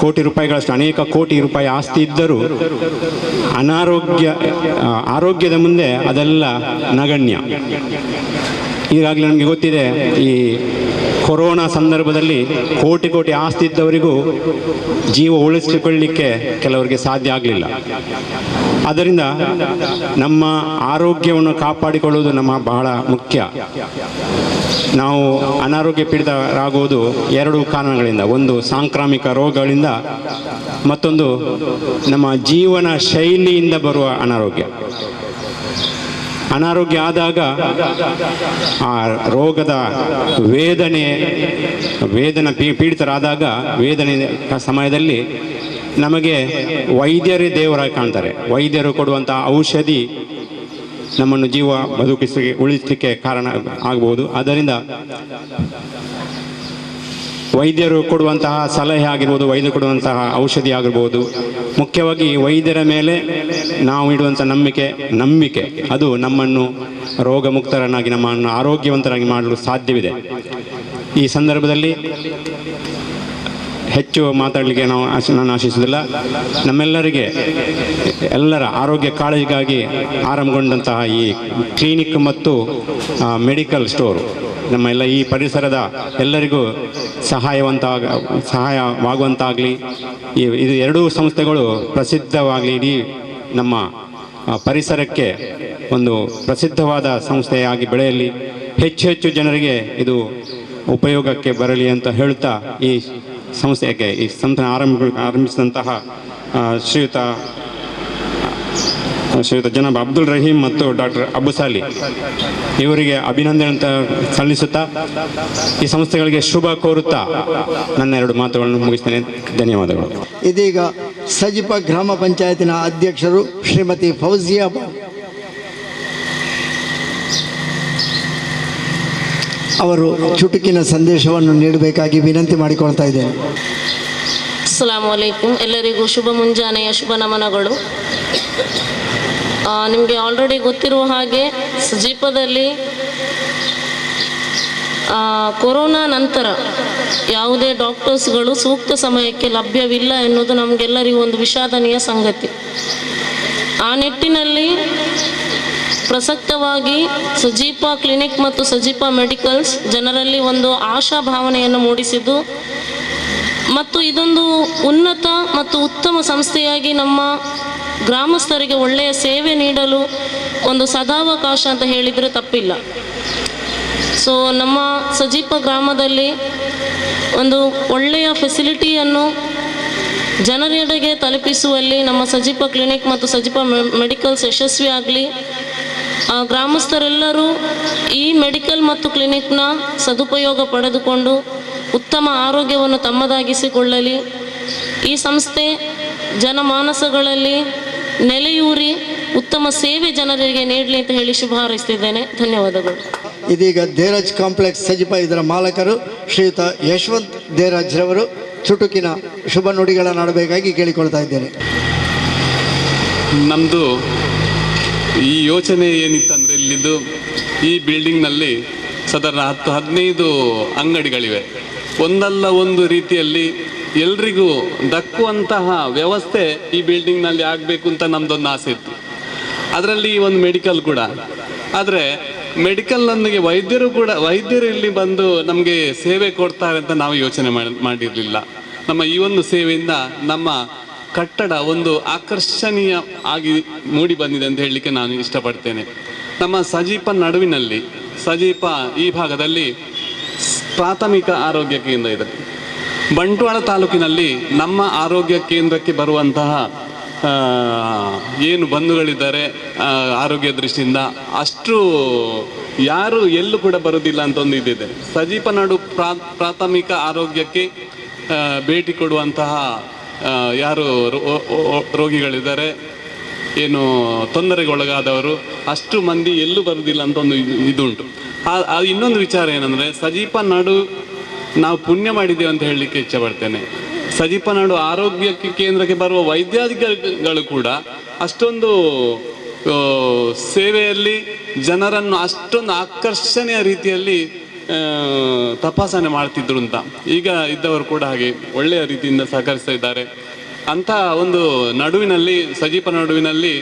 ಕೋಟಿ ರೂಪಾಯಿಗಳಷ್ಟು, ಅನೇಕ ಕೋಟಿ ರೂಪಾಯಿ ಆಸ್ತಿ ಇದ್ದರೂ ಆರೋಗ್ಯದ ಮುಂದೆ ಅದೆಲ್ಲ ನಗಣ್ಯ. ಈಗಾಗಲೇ ನಮಗೆ ಗೊತ್ತಿದೆ, ಈ ಕೊರೋನಾ ಸಂದರ್ಭದಲ್ಲಿ ಕೋಟಿ ಆಸ್ತಿ ಇದ್ದವರಿಗೂ ಜೀವ ಉಳಿಸಿಕೊಳ್ಳಲಿಕ್ಕೆ ಕೆಲವರಿಗೆ ಸಾಧ್ಯ ಆಗಲಿಲ್ಲ. ಆದ್ದರಿಂದ ನಮ್ಮ ಆರೋಗ್ಯವನ್ನು ಕಾಪಾಡಿಕೊಳ್ಳುವುದು ನಮ್ಮ ಬಹಳ ಮುಖ್ಯ. ನಾವು ಅನಾರೋಗ್ಯ ಪೀಡಿತರಾಗುವುದು ಎರಡು ಕಾರಣಗಳಿಂದ. ಒಂದು ಸಾಂಕ್ರಾಮಿಕ ರೋಗಗಳಿಂದ, ಮತ್ತೊಂದು ನಮ್ಮ ಜೀವನ ಶೈಲಿಯಿಂದ ಬರುವ ಅನಾರೋಗ್ಯ. ಅನಾರೋಗ್ಯ ಆದಾಗ ಆ ರೋಗದ ವೇದನೆ ಪೀಡಿತರಾದಾಗ ವೇದನೆ ಸಮಯದಲ್ಲಿ ನಮಗೆ ವೈದ್ಯರೇ ದೇವರಾಗಿ ಕಾಣ್ತಾರೆ. ವೈದ್ಯರು ಕೊಡುವಂಥ ಔಷಧಿ ನಮ್ಮನ್ನು ಉಳಿಸಲಿಕ್ಕೆ ಕಾರಣ ಆಗಬಹುದು. ಆದ್ದರಿಂದ ವೈದ್ಯರು ಕೊಡುವಂತಹ ಸಲಹೆ ಆಗಿರ್ಬೋದು, ವೈದ್ಯರು ಕೊಡುವಂತಹ ಔಷಧಿ ಆಗಿರ್ಬೋದು, ಮುಖ್ಯವಾಗಿ ವೈದ್ಯರ ಮೇಲೆ ನಾವು ಇಡುವಂಥ ನಂಬಿಕೆ ಅದು ನಮ್ಮನ್ನು ರೋಗಮುಕ್ತರನ್ನಾಗಿ, ನಮ್ಮನ್ನು ಆರೋಗ್ಯವಂತರಾಗಿ ಮಾಡಲು ಸಾಧ್ಯವಿದೆ. ಈ ಸಂದರ್ಭದಲ್ಲಿ ಹೆಚ್ಚು ಮಾತಾಡಲಿಕ್ಕೆ ನಾನು ಆಶಿಸುವುದಿಲ್ಲ. ನಮ್ಮೆಲ್ಲರಿಗೆ ಎಲ್ಲರ ಆರೋಗ್ಯ ಕಾಳಜಿಗಾಗಿ ಆರಂಭಗೊಂಡಂತಹ ಈ ಕ್ಲಿನಿಕ್ ಮತ್ತು ಮೆಡಿಕಲ್ ಸ್ಟೋರು ನಮ್ಮೆಲ್ಲ ಈ ಪರಿಸರದ ಎಲ್ಲರಿಗೂ ಸಹಾಯವಾಗುವಂತಾಗಲಿ. ಇದು ಎರಡೂ ಸಂಸ್ಥೆಗಳು ಪ್ರಸಿದ್ಧವಾಗಲಿ, ಇಡೀ ನಮ್ಮ ಪರಿಸರಕ್ಕೆ ಒಂದು ಪ್ರಸಿದ್ಧವಾದ ಸಂಸ್ಥೆಯಾಗಿ ಬೆಳೆಯಲಿ, ಹೆಚ್ಚು ಜನರಿಗೆ ಇದು ಉಪಯೋಗಕ್ಕೆ ಬರಲಿ ಅಂತ ಹೇಳುತ್ತಾ ಈ ಸಂಸ್ಥೆಗೆ ಆರಂಭಿಸಿದಂತಹ ಶ್ರೀಯುತ ಜನಾಬ್ ಅಬ್ದುಲ್ ರಹೀಂ ಮತ್ತು ಡಾಕ್ಟರ್ ಅಬುಸಾಲಿ ಇವರಿಗೆ ಅಭಿನಂದನೆ ಅಂತ ಸಲ್ಲಿಸುತ್ತಾ ಈ ಸಂಸ್ಥೆಗಳಿಗೆ ಶುಭ ಕೋರುತ್ತಾ ನನ್ನ ಎರಡು ಮಾತುಗಳನ್ನು ಮುಗಿಸ್ತೇನೆ. ಧನ್ಯವಾದಗಳು. ಇದೀಗ ಸಜಿಪ ಗ್ರಾಮ ಪಂಚಾಯತಿನ ಅಧ್ಯಕ್ಷರು ಶ್ರೀಮತಿ ಫೌಜಿಯಾ ಅವರು ಚುಟುಕಿನ ಸಂದೇಶವನ್ನು ನೀಡಬೇಕಾಗಿ ವಿನಂತಿ ಮಾಡಿಕೊಳ್ತಾ ಇದ್ದೇನೆ. ಅಸ್ಸಲಾಮು ಅಲೈಕುಂ. ಎಲ್ಲರಿಗೂ ಶುಭ ಮುಂಜಾನೆಯ ಶುಭ ನಮನಗಳು. ನಿಮಗೆ ಆಲ್ರೆಡಿ ಗೊತ್ತಿರುವ ಹಾಗೆ ಸಜಿಪದಲ್ಲಿ ಕೊರೋನಾ ನಂತರ ಯಾವುದೇ ಡಾಕ್ಟರ್ಸ್ಗಳು ಸೂಕ್ತ ಸಮಯಕ್ಕೆ ಲಭ್ಯವಿಲ್ಲ ಎನ್ನುವುದು ನಮಗೆಲ್ಲರಿಗೂ ಒಂದು ವಿಷಾದನೀಯ ಸಂಗತಿ. ಆ ನಿಟ್ಟಿನಲ್ಲಿ ಪ್ರಸಕ್ತವಾಗಿ ಸಜಿಪ ಕ್ಲಿನಿಕ್ ಮತ್ತು ಸಜಿಪ ಮೆಡಿಕಲ್ಸ್ ಜನರಲ್ಲಿ ಒಂದು ಆಶಾಭಾವನೆಯನ್ನು ಮೂಡಿಸಿದ್ದು ಮತ್ತು ಇದೊಂದು ಉನ್ನತ ಮತ್ತು ಉತ್ತಮ ಸಂಸ್ಥೆಯಾಗಿ ನಮ್ಮ ಗ್ರಾಮಸ್ಥರಿಗೆ ಒಳ್ಳೆಯ ಸೇವೆ ನೀಡಲು ಒಂದು ಸದಾವಕಾಶ ಅಂತ ಹೇಳಿದರೆ ತಪ್ಪಿಲ್ಲ. ಸೊ ನಮ್ಮ ಸಜಿಪ ಗ್ರಾಮದಲ್ಲಿ ಒಂದು ಒಳ್ಳೆಯ ಫೆಸಿಲಿಟಿಯನ್ನು ಜನರೆಡೆಗೆ ತಲುಪಿಸುವಲ್ಲಿ ನಮ್ಮ ಸಜಿಪ ಕ್ಲಿನಿಕ್ ಮತ್ತು ಸಜಿಪ ಮೆಡಿಕಲ್ಸ್ ಯಶಸ್ವಿಯಾಗಲಿ. ಗ್ರಾಮಸ್ಥರೆಲ್ಲರೂ ಈ ಮೆಡಿಕಲ್ ಮತ್ತು ಕ್ಲಿನಿಕ್ನ ಸದುಪಯೋಗ ಪಡೆದುಕೊಂಡು ಉತ್ತಮ ಆರೋಗ್ಯವನ್ನು ತಮ್ಮದಾಗಿಸಿಕೊಳ್ಳಲಿ. ಈ ಸಂಸ್ಥೆ ಜನಮಾನಸಗಳಲ್ಲಿ ನೆಲೆಯೂರಿ ಉತ್ತಮ ಸೇವೆ ಜನರಿಗೆ ನೀಡಲಿ ಅಂತ ಹೇಳಿ ಶುಭ ಹಾರೈಸ್ತಿದ್ದೇನೆ. ಧನ್ಯವಾದಗಳು. ಇದೀಗ ದೇರಾಜ್ ಕಾಂಪ್ಲೆಕ್ಸ್ ಸಜಿಪ ಇದರ ಮಾಲಕರು ಶ್ರೀಯುತ ಯಶವಂತ್ ದೇರಾಜ್ ರವರು ಚುಟುಕಿನ ಶುಭ ನುಡಿಗಳನ್ನು ಆಡಬೇಕಾಗಿ ಕೇಳಿಕೊಳ್ತಾ ಇದ್ದೇನೆ. ನಮ್ಮದು ಈ ಯೋಚನೆ ಏನಿತ್ತಂದರೆ, ಇಲ್ಲಿದ್ದು ಈ ಬಿಲ್ಡಿಂಗ್ನಲ್ಲಿ ಸಾಧಾರಣ 10-15 ಅಂಗಡಿಗಳಿವೆ. ಒಂದಲ್ಲ ಒಂದು ರೀತಿಯಲ್ಲಿ ಎಲ್ರಿಗೂ ದಕ್ಕುವಂತಹ ವ್ಯವಸ್ಥೆ ಈ ಬಿಲ್ಡಿಂಗ್ನಲ್ಲಿ ಆಗಬೇಕು ಅಂತ ನಮ್ಮದೊಂದು ಆಸೆ ಇತ್ತು. ಅದರಲ್ಲಿ ಒಂದು ಮೆಡಿಕಲ್ ಕೂಡ. ಆದರೆ ಮೆಡಿಕಲ್ನೊಂದಿಗೆ ವೈದ್ಯರು ಇಲ್ಲಿ ಬಂದು ನಮಗೆ ಸೇವೆ ಕೊಡ್ತಾರೆ ಅಂತ ನಾವು ಯೋಚನೆ ಮಾಡಿರಲಿಲ್ಲ. ನಮ್ಮ ಈ ಒಂದು ಸೇವೆಯಿಂದ ನಮ್ಮ ಕಟ್ಟಡ ಒಂದು ಆಕರ್ಷಣೀಯ ಆಗಿ ಮೂಡಿ ಬಂದಿದೆ ಅಂತ ಹೇಳಲಿಕ್ಕೆ ನಾನು ಇಷ್ಟಪಡ್ತೇನೆ. ನಮ್ಮ ಸಜಿಪ ನಡುವಿನಲ್ಲಿ, ಸಜಿಪ ಈ ಭಾಗದಲ್ಲಿ ಪ್ರಾಥಮಿಕ ಆರೋಗ್ಯ ಕೇಂದ್ರ ಇದೆ. ಬಂಟ್ವಾಳ ತಾಲೂಕಿನಲ್ಲಿ ನಮ್ಮ ಆರೋಗ್ಯ ಕೇಂದ್ರಕ್ಕೆ ಬರುವಂತಹ ಏನು ಬಂಧುಗಳಿದ್ದಾರೆ ಆರೋಗ್ಯ ದೃಷ್ಟಿಯಿಂದ ಅಷ್ಟು ಯಾರು ಎಲ್ಲೂ ಕೂಡ ಬರೋದಿಲ್ಲ ಅಂತ ಒಂದು ಇದಿದೆ. ಸಜೀಪನಾಡು ಪ್ರಾಥಮಿಕ ಆರೋಗ್ಯಕ್ಕೆ ಭೇಟಿ ಕೊಡುವಂತಹ ಯಾರು ರೋಗಿಗಳಿದ್ದಾರೆ, ಏನು ತೊಂದರೆಗೊಳಗಾದವರು ಅಷ್ಟು ಮಂದಿ ಎಲ್ಲೂ ಬರುವುದಿಲ್ಲ ಅಂತ ಒಂದು ಇದುಂಟು. ಇನ್ನೊಂದು ವಿಚಾರ ಏನಂದರೆ, ಸಜೀಪನಾಡು ನಾವು ಪುಣ್ಯ ಮಾಡಿದ್ದೇವೆ ಅಂತ ಹೇಳಲಿಕ್ಕೆ ಇಚ್ಛೆ ಪಡ್ತೇನೆ. ಸಜೀಪನಾಡು ಆರೋಗ್ಯ ಕೇಂದ್ರಕ್ಕೆ ಬರುವ ವೈದ್ಯಾಧಿಕಾರಿಗಳು ಕೂಡ ಅಷ್ಟೊಂದು ಸೇವೆಯಲ್ಲಿ ಜನರನ್ನು ಅಷ್ಟೊಂದು ಆಕರ್ಷಣೀಯ ರೀತಿಯಲ್ಲಿ ತಪಾಸಣೆ ಮಾಡ್ತಿದ್ರು ಅಂತ. ಈಗ ಇದ್ದವರು ಕೂಡ ಹಾಗೆ ಒಳ್ಳೆಯ ರೀತಿಯಿಂದ ಸಹಕರಿಸ್ತಾ ಇದ್ದಾರೆ. ಅಂಥ ಒಂದು ನಡುವಿನಲ್ಲಿ, ಸಜೀಪ ನಡುವಿನಲ್ಲಿ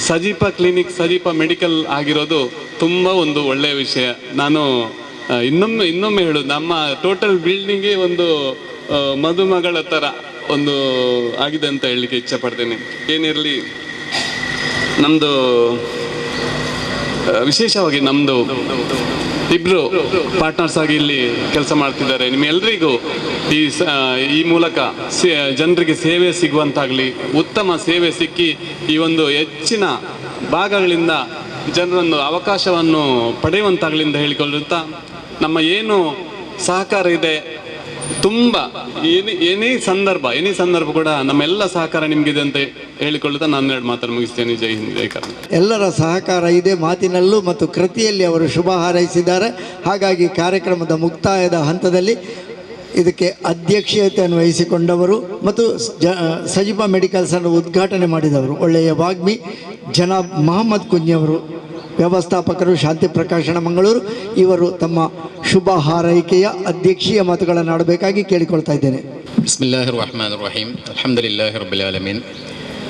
ಸಜೀಪ ಕ್ಲಿನಿಕ್, ಸಜೀಪ ಮೆಡಿಕಲ್ ಆಗಿರೋದು ತುಂಬ ಒಂದು ಒಳ್ಳೆಯ ವಿಷಯ. ನಾನು ಇನ್ನೊಮ್ಮೆ ಹೇಳೋದು, ನಮ್ಮ ಟೋಟಲ್ ಬಿಲ್ಡಿಂಗೇ ಒಂದು ಮದುಮಗಳ ಥರ ಒಂದು ಆಗಿದೆ ಅಂತ ಹೇಳಲಿಕ್ಕೆ ಇಚ್ಛೆ ಪಡ್ತೇನೆ. ಏನಿರಲಿ, ನಮ್ಮದು ವಿಶೇಷವಾಗಿ ನಮ್ಮದು ಇಬ್ಬರು ಪಾರ್ಟ್ನರ್ಸ್ ಆಗಿ ಇಲ್ಲಿ ಕೆಲಸ ಮಾಡ್ತಿದ್ದಾರೆ. ನಿಮ್ಮೆಲ್ಲರಿಗೂ ಈ ಮೂಲಕ ಜನರಿಗೆ ಸೇವೆ ಸಿಗುವಂತಾಗಲಿ, ಉತ್ತಮ ಸೇವೆ ಸಿಕ್ಕಿ ಈ ಒಂದು ಹೆಚ್ಚಿನ ಭಾಗಗಳಿಂದ ಜನರನ್ನು ಅವಕಾಶವನ್ನು ಪಡೆಯುವಂತಾಗಲಿ ಅಂತ ಹೇಳಿಕೊಳ್ಳುತ್ತಾ, ನಮ್ಮ ಏನು ಸಹಕಾರ ಇದೆ ತುಂಬ ಎನಿ ಸಂದರ್ಭ ಕೂಡ ನಮ್ಮೆಲ್ಲ ಸಹಕಾರ ನಿಮಗಿದೆ ಅಂತ ಹೇಳಿಕೊಳ್ಳುತ್ತಾ ನಾನು 2 ಮಾತನ್ನು ಮುಗಿಸ್ತೇನೆ. ಜೈ ಹಿಂದ್, ಜೈ ಕರ್ನಾಟಕ. ಎಲ್ಲರ ಸಹಕಾರ ಇದೆ ಮಾತಿನಲ್ಲೂ ಮತ್ತು ಕೃತಿಯಲ್ಲಿ ಅವರು ಶುಭ ಹಾರೈಸಿದ್ದಾರೆ. ಹಾಗಾಗಿ ಕಾರ್ಯಕ್ರಮದ ಮುಕ್ತಾಯದ ಹಂತದಲ್ಲಿ ಇದಕ್ಕೆ ಅಧ್ಯಕ್ಷತೆಯನ್ನು ವಹಿಸಿಕೊಂಡವರು ಮತ್ತು ಸಜೀಪ ಮೆಡಿಕಲ್ಸನ್ನು ಉದ್ಘಾಟನೆ ಮಾಡಿದವರು ಒಳ್ಳೆಯ ವಾಗ್ಮಿ ಜನಾಬ್ ಮೊಹಮ್ಮದ್ ಕುಂಜಿಯವರು, ವ್ಯವಸ್ಥಾಪಕರು ಶಾಂತಿ ಪ್ರಕಾಶನ ಮಂಗಳೂರು, ಇವರು ತಮ್ಮ ಶುಭ ಹಾರೈಕೆಯ ಅಧ್ಯಕ್ಷೀಯ ಮಾತುಗಳನ್ನು ಆಡಬೇಕಾಗಿ ಕೇಳಿಕೊಳ್ತಾ ಇದ್ದೇನೆ. ಬಿಸ್ಮಿಲ್ಲಾಹಿರ್ ರಹಮಾನಿರ್ ರಹೀಂ, ಅಲ್ಹಮ್ದುಲಿಲ್ಲಾಹಿ ರಬ್ಬಿಲ್ ಆಲಮೀನ್.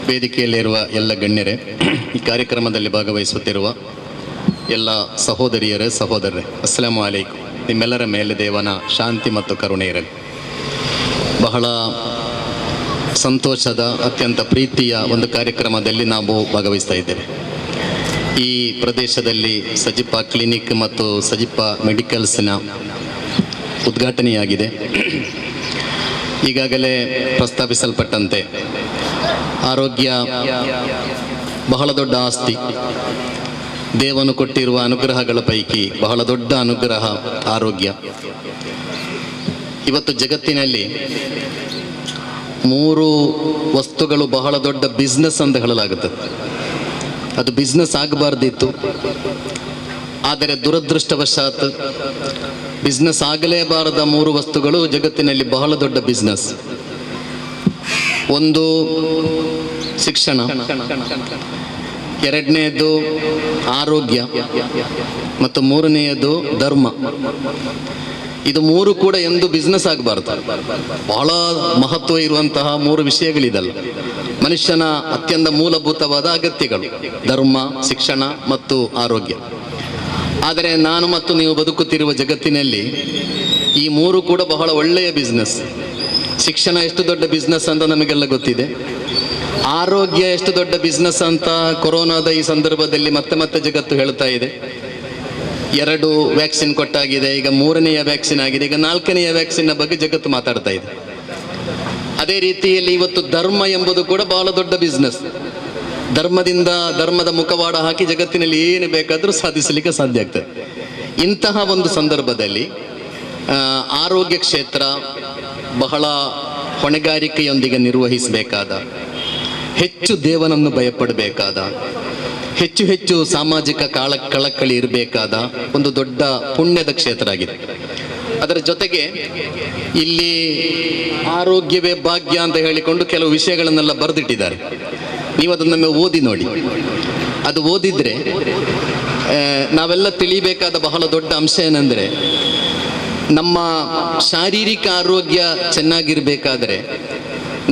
ವೇದಿಕೆಯಲ್ಲಿರುವ ಎಲ್ಲ ಗಣ್ಯರೇ, ಈ ಕಾರ್ಯಕ್ರಮದಲ್ಲಿ ಭಾಗವಹಿಸುತ್ತಿರುವ ಎಲ್ಲ ಸಹೋದರಿಯರೇ, ಸಹೋದರರೇ, ಅಸ್ಸಲಾಮು ಅಲೈಕುಂ. ನಿಮ್ಮೆಲ್ಲರ ಮೇಲೆ ದೇವನ ಶಾಂತಿ ಮತ್ತು ಕರುಣೆ ಇರಲಿ. ಬಹಳ ಸಂತೋಷದ, ಅತ್ಯಂತ ಪ್ರೀತಿಯ ಒಂದು ಕಾರ್ಯಕ್ರಮದಲ್ಲಿ ನಾವು ಭಾಗವಹಿಸ್ತಾ ಇದ್ದೇವೆ. ಈ ಪ್ರದೇಶದಲ್ಲಿ ಸಜೀಪ ಕ್ಲಿನಿಕ್ ಮತ್ತು ಸಜೀಪ ಮೆಡಿಕಲ್ಸ್ನ ಉದ್ಘಾಟನೆಯಾಗಿದೆ. ಈಗಾಗಲೇ ಪ್ರಸ್ತಾಪಿಸಲ್ಪಟ್ಟಂತೆ ಆರೋಗ್ಯ ಬಹಳ ದೊಡ್ಡ ಆಸ್ತಿ. ದೇವನು ಕೊಟ್ಟಿರುವ ಅನುಗ್ರಹಗಳ ಪೈಕಿ ಬಹಳ ದೊಡ್ಡ ಅನುಗ್ರಹ ಆರೋಗ್ಯ. ಇವತ್ತು ಜಗತ್ತಿನಲ್ಲಿ 3 ವಸ್ತುಗಳು ಬಹಳ ದೊಡ್ಡ ಬಿಸ್ನೆಸ್ ಅಂತ ಹೇಳಲಾಗುತ್ತದೆ. ಅದು ಬಿಸ್ನೆಸ್ ಆಗಬಾರ್ದಿತ್ತು, ಆದರೆ ದುರದೃಷ್ಟವಶಾತ್ ಬಿಸ್ನೆಸ್ ಆಗಲೇಬಾರದ 3 ವಸ್ತುಗಳು ಜಗತ್ತಿನಲ್ಲಿ ಬಹಳ ದೊಡ್ಡ ಬಿಸ್ನೆಸ್. ಒಂದು ಶಿಕ್ಷಣ, ಎರಡನೆಯದು ಆರೋಗ್ಯ ಮತ್ತು ಮೂರನೆಯದು ಧರ್ಮ. ಇದು 3 ಕೂಡ ಎಂದು ಬಿಸ್ನೆಸ್ ಆಗಬಾರ್ದು. ಬಹಳ ಮಹತ್ವ ಇರುವಂತಹ 3 ವಿಷಯಗಳಿದಲ್ಲ. ಮನುಷ್ಯನ ಅತ್ಯಂತ ಮೂಲಭೂತವಾದ ಅಗತ್ಯಗಳು ಧರ್ಮ, ಶಿಕ್ಷಣ ಮತ್ತು ಆರೋಗ್ಯ. ಆದರೆ ನಾನು ಮತ್ತು ನೀವು ಬದುಕುತ್ತಿರುವ ಜಗತ್ತಿನಲ್ಲಿ ಈ 3 ಕೂಡ ಬಹಳ ಒಳ್ಳೆಯ ಬಿಸ್ನೆಸ್. ಶಿಕ್ಷಣ ಎಷ್ಟು ದೊಡ್ಡ ಬಿಸ್ನೆಸ್ ಅಂತ ನಮಗೆಲ್ಲ ಗೊತ್ತಿದೆ. ಆರೋಗ್ಯ ಎಷ್ಟು ದೊಡ್ಡ ಬಿಸ್ನೆಸ್ ಅಂತ ಕೊರೋನಾದ ಈ ಸಂದರ್ಭದಲ್ಲಿ ಮತ್ತೆ ಜಗತ್ತು ಹೇಳ್ತಾ ಇದೆ. 2 ವ್ಯಾಕ್ಸಿನ್ ಕೊಟ್ಟಾಗಿದೆ, ಈಗ 3ನೆಯ ವ್ಯಾಕ್ಸಿನ್ ಆಗಿದೆ, ಈಗ 4ನೆಯ ವ್ಯಾಕ್ಸಿನ್ನ ಬಗ್ಗೆ ಜಗತ್ತು ಮಾತಾಡ್ತಾ ಇದೆ. ಅದೇ ರೀತಿಯಲ್ಲಿ ಇವತ್ತು ಧರ್ಮ ಎಂಬುದು ಕೂಡ ಬಹಳ ದೊಡ್ಡ ಬಿಸ್ನೆಸ್. ಧರ್ಮದ ಮುಖವಾಡ ಹಾಕಿ ಜಗತ್ತಿನಲ್ಲಿ ಏನು ಬೇಕಾದರೂ ಸಾಧಿಸಲಿಕ್ಕೆ ಸಾಧ್ಯ ಆಗ್ತದೆ. ಇಂತಹ ಒಂದು ಸಂದರ್ಭದಲ್ಲಿ ಆರೋಗ್ಯ ಕ್ಷೇತ್ರ ಬಹಳ ಹೊಣೆಗಾರಿಕೆಯೊಂದಿಗೆ ನಿರ್ವಹಿಸಬೇಕಾದ, ಹೆಚ್ಚು ದೇವನನ್ನು ಭಯಪಡಬೇಕಾದ, ಹೆಚ್ಚು ಸಾಮಾಜಿಕ ಕಳಕಳಿ ಇರಬೇಕಾದ ಒಂದು ದೊಡ್ಡ ಪುಣ್ಯದ ಕ್ಷೇತ್ರ ಆಗಿದೆ. ಅದರ ಜೊತೆಗೆ ಇಲ್ಲಿ ಆರೋಗ್ಯವೇ ಭಾಗ್ಯ ಅಂತ ಹೇಳಿಕೊಂಡು ಕೆಲವು ವಿಷಯಗಳನ್ನೆಲ್ಲ ಬರೆದಿಟ್ಟಿದ್ದಾರೆ. ನೀವು ಅದನ್ನೊಮ್ಮೆ ಓದಿ ನೋಡಿ. ಅದು ಓದಿದ್ರೆ ನಾವೆಲ್ಲ ತಿಳಿಬೇಕಾದ ಬಹಳ ದೊಡ್ಡ ಅಂಶ ಏನಂದರೆ, ನಮ್ಮ ಶಾರೀರಿಕ ಆರೋಗ್ಯ ಚೆನ್ನಾಗಿರ್ಬೇಕಾದ್ರೆ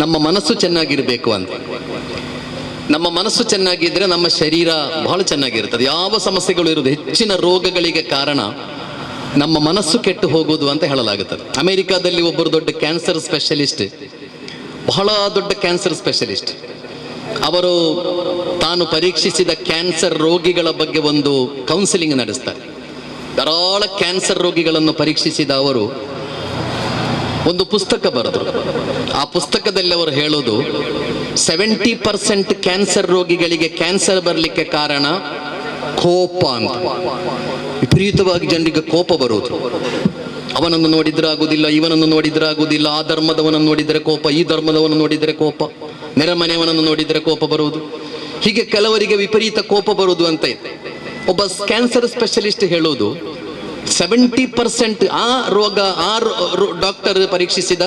ನಮ್ಮ ಮನಸ್ಸು ಚೆನ್ನಾಗಿರ್ಬೇಕು ಅಂತ. ನಮ್ಮ ಮನಸ್ಸು ಚೆನ್ನಾಗಿದ್ರೆ ನಮ್ಮ ಶರೀರ ಬಹಳ ಚೆನ್ನಾಗಿರ್ತದೆ. ಯಾವ ಸಮಸ್ಯೆಗಳು ಇರುವುದು, ಹೆಚ್ಚಿನ ರೋಗಗಳಿಗೆ ಕಾರಣ ನಮ್ಮ ಮನಸ್ಸು ಕೆಟ್ಟು ಹೋಗುವುದು ಅಂತ ಹೇಳಲಾಗುತ್ತದೆ. ಅಮೆರಿಕಾದಲ್ಲಿ ಒಬ್ಬರು ದೊಡ್ಡ ಕ್ಯಾನ್ಸರ್ ಸ್ಪೆಷಲಿಸ್ಟ್, ಬಹಳ ದೊಡ್ಡ ಕ್ಯಾನ್ಸರ್ ಸ್ಪೆಷಲಿಸ್ಟ್, ಅವರು ತಾನು ಪರೀಕ್ಷಿಸಿದ ಕ್ಯಾನ್ಸರ್ ರೋಗಿಗಳ ಬಗ್ಗೆ ಒಂದು ಕೌನ್ಸಿಲಿಂಗ್ ನಡೆಸ್ತಾರೆ. ಧಾರಾಳ ಕ್ಯಾನ್ಸರ್ ರೋಗಿಗಳನ್ನು ಪರೀಕ್ಷಿಸಿದ ಅವರು ಒಂದು ಪುಸ್ತಕ ಬರೆದರು. ಆ ಪುಸ್ತಕದಲ್ಲಿ ಅವರು ಹೇಳೋದು 70% ಕ್ಯಾನ್ಸರ್ ರೋಗಿಗಳಿಗೆ ಕ್ಯಾನ್ಸರ್ ಬರಲಿಕ್ಕೆ ಕಾರಣ ಕೋಪ ಅಂತ. ವಿಪರೀತವಾಗಿ ಜನರಿಗೆ ಕೋಪ ಬರುವುದು. ಅವನನ್ನು ನೋಡಿದ್ರೆ ಆಗುದಿಲ್ಲ, ಇವನನ್ನು ನೋಡಿದ್ರೆ ಆಗುದಿಲ್ಲ, ಆ ಧರ್ಮದವನನ್ನು ನೋಡಿದರೆ ಕೋಪ, ಈ ಧರ್ಮದವನು ನೋಡಿದರೆ ಕೋಪ, ನೆರೆಮನೆಯವನನ್ನು ನೋಡಿದರೆ ಕೋಪ ಬರುವುದು. ಹೀಗೆ ಕೆಲವರಿಗೆ ವಿಪರೀತ ಕೋಪ ಬರುವುದು ಅಂತ ಇದೆ. ಒಬ್ಬ ಕ್ಯಾನ್ಸರ್ ಸ್ಪೆಷಲಿಸ್ಟ್ ಹೇಳೋದು 70% ಆ ರೋಗ, ಡಾಕ್ಟರ್ ಪರೀಕ್ಷಿಸಿದ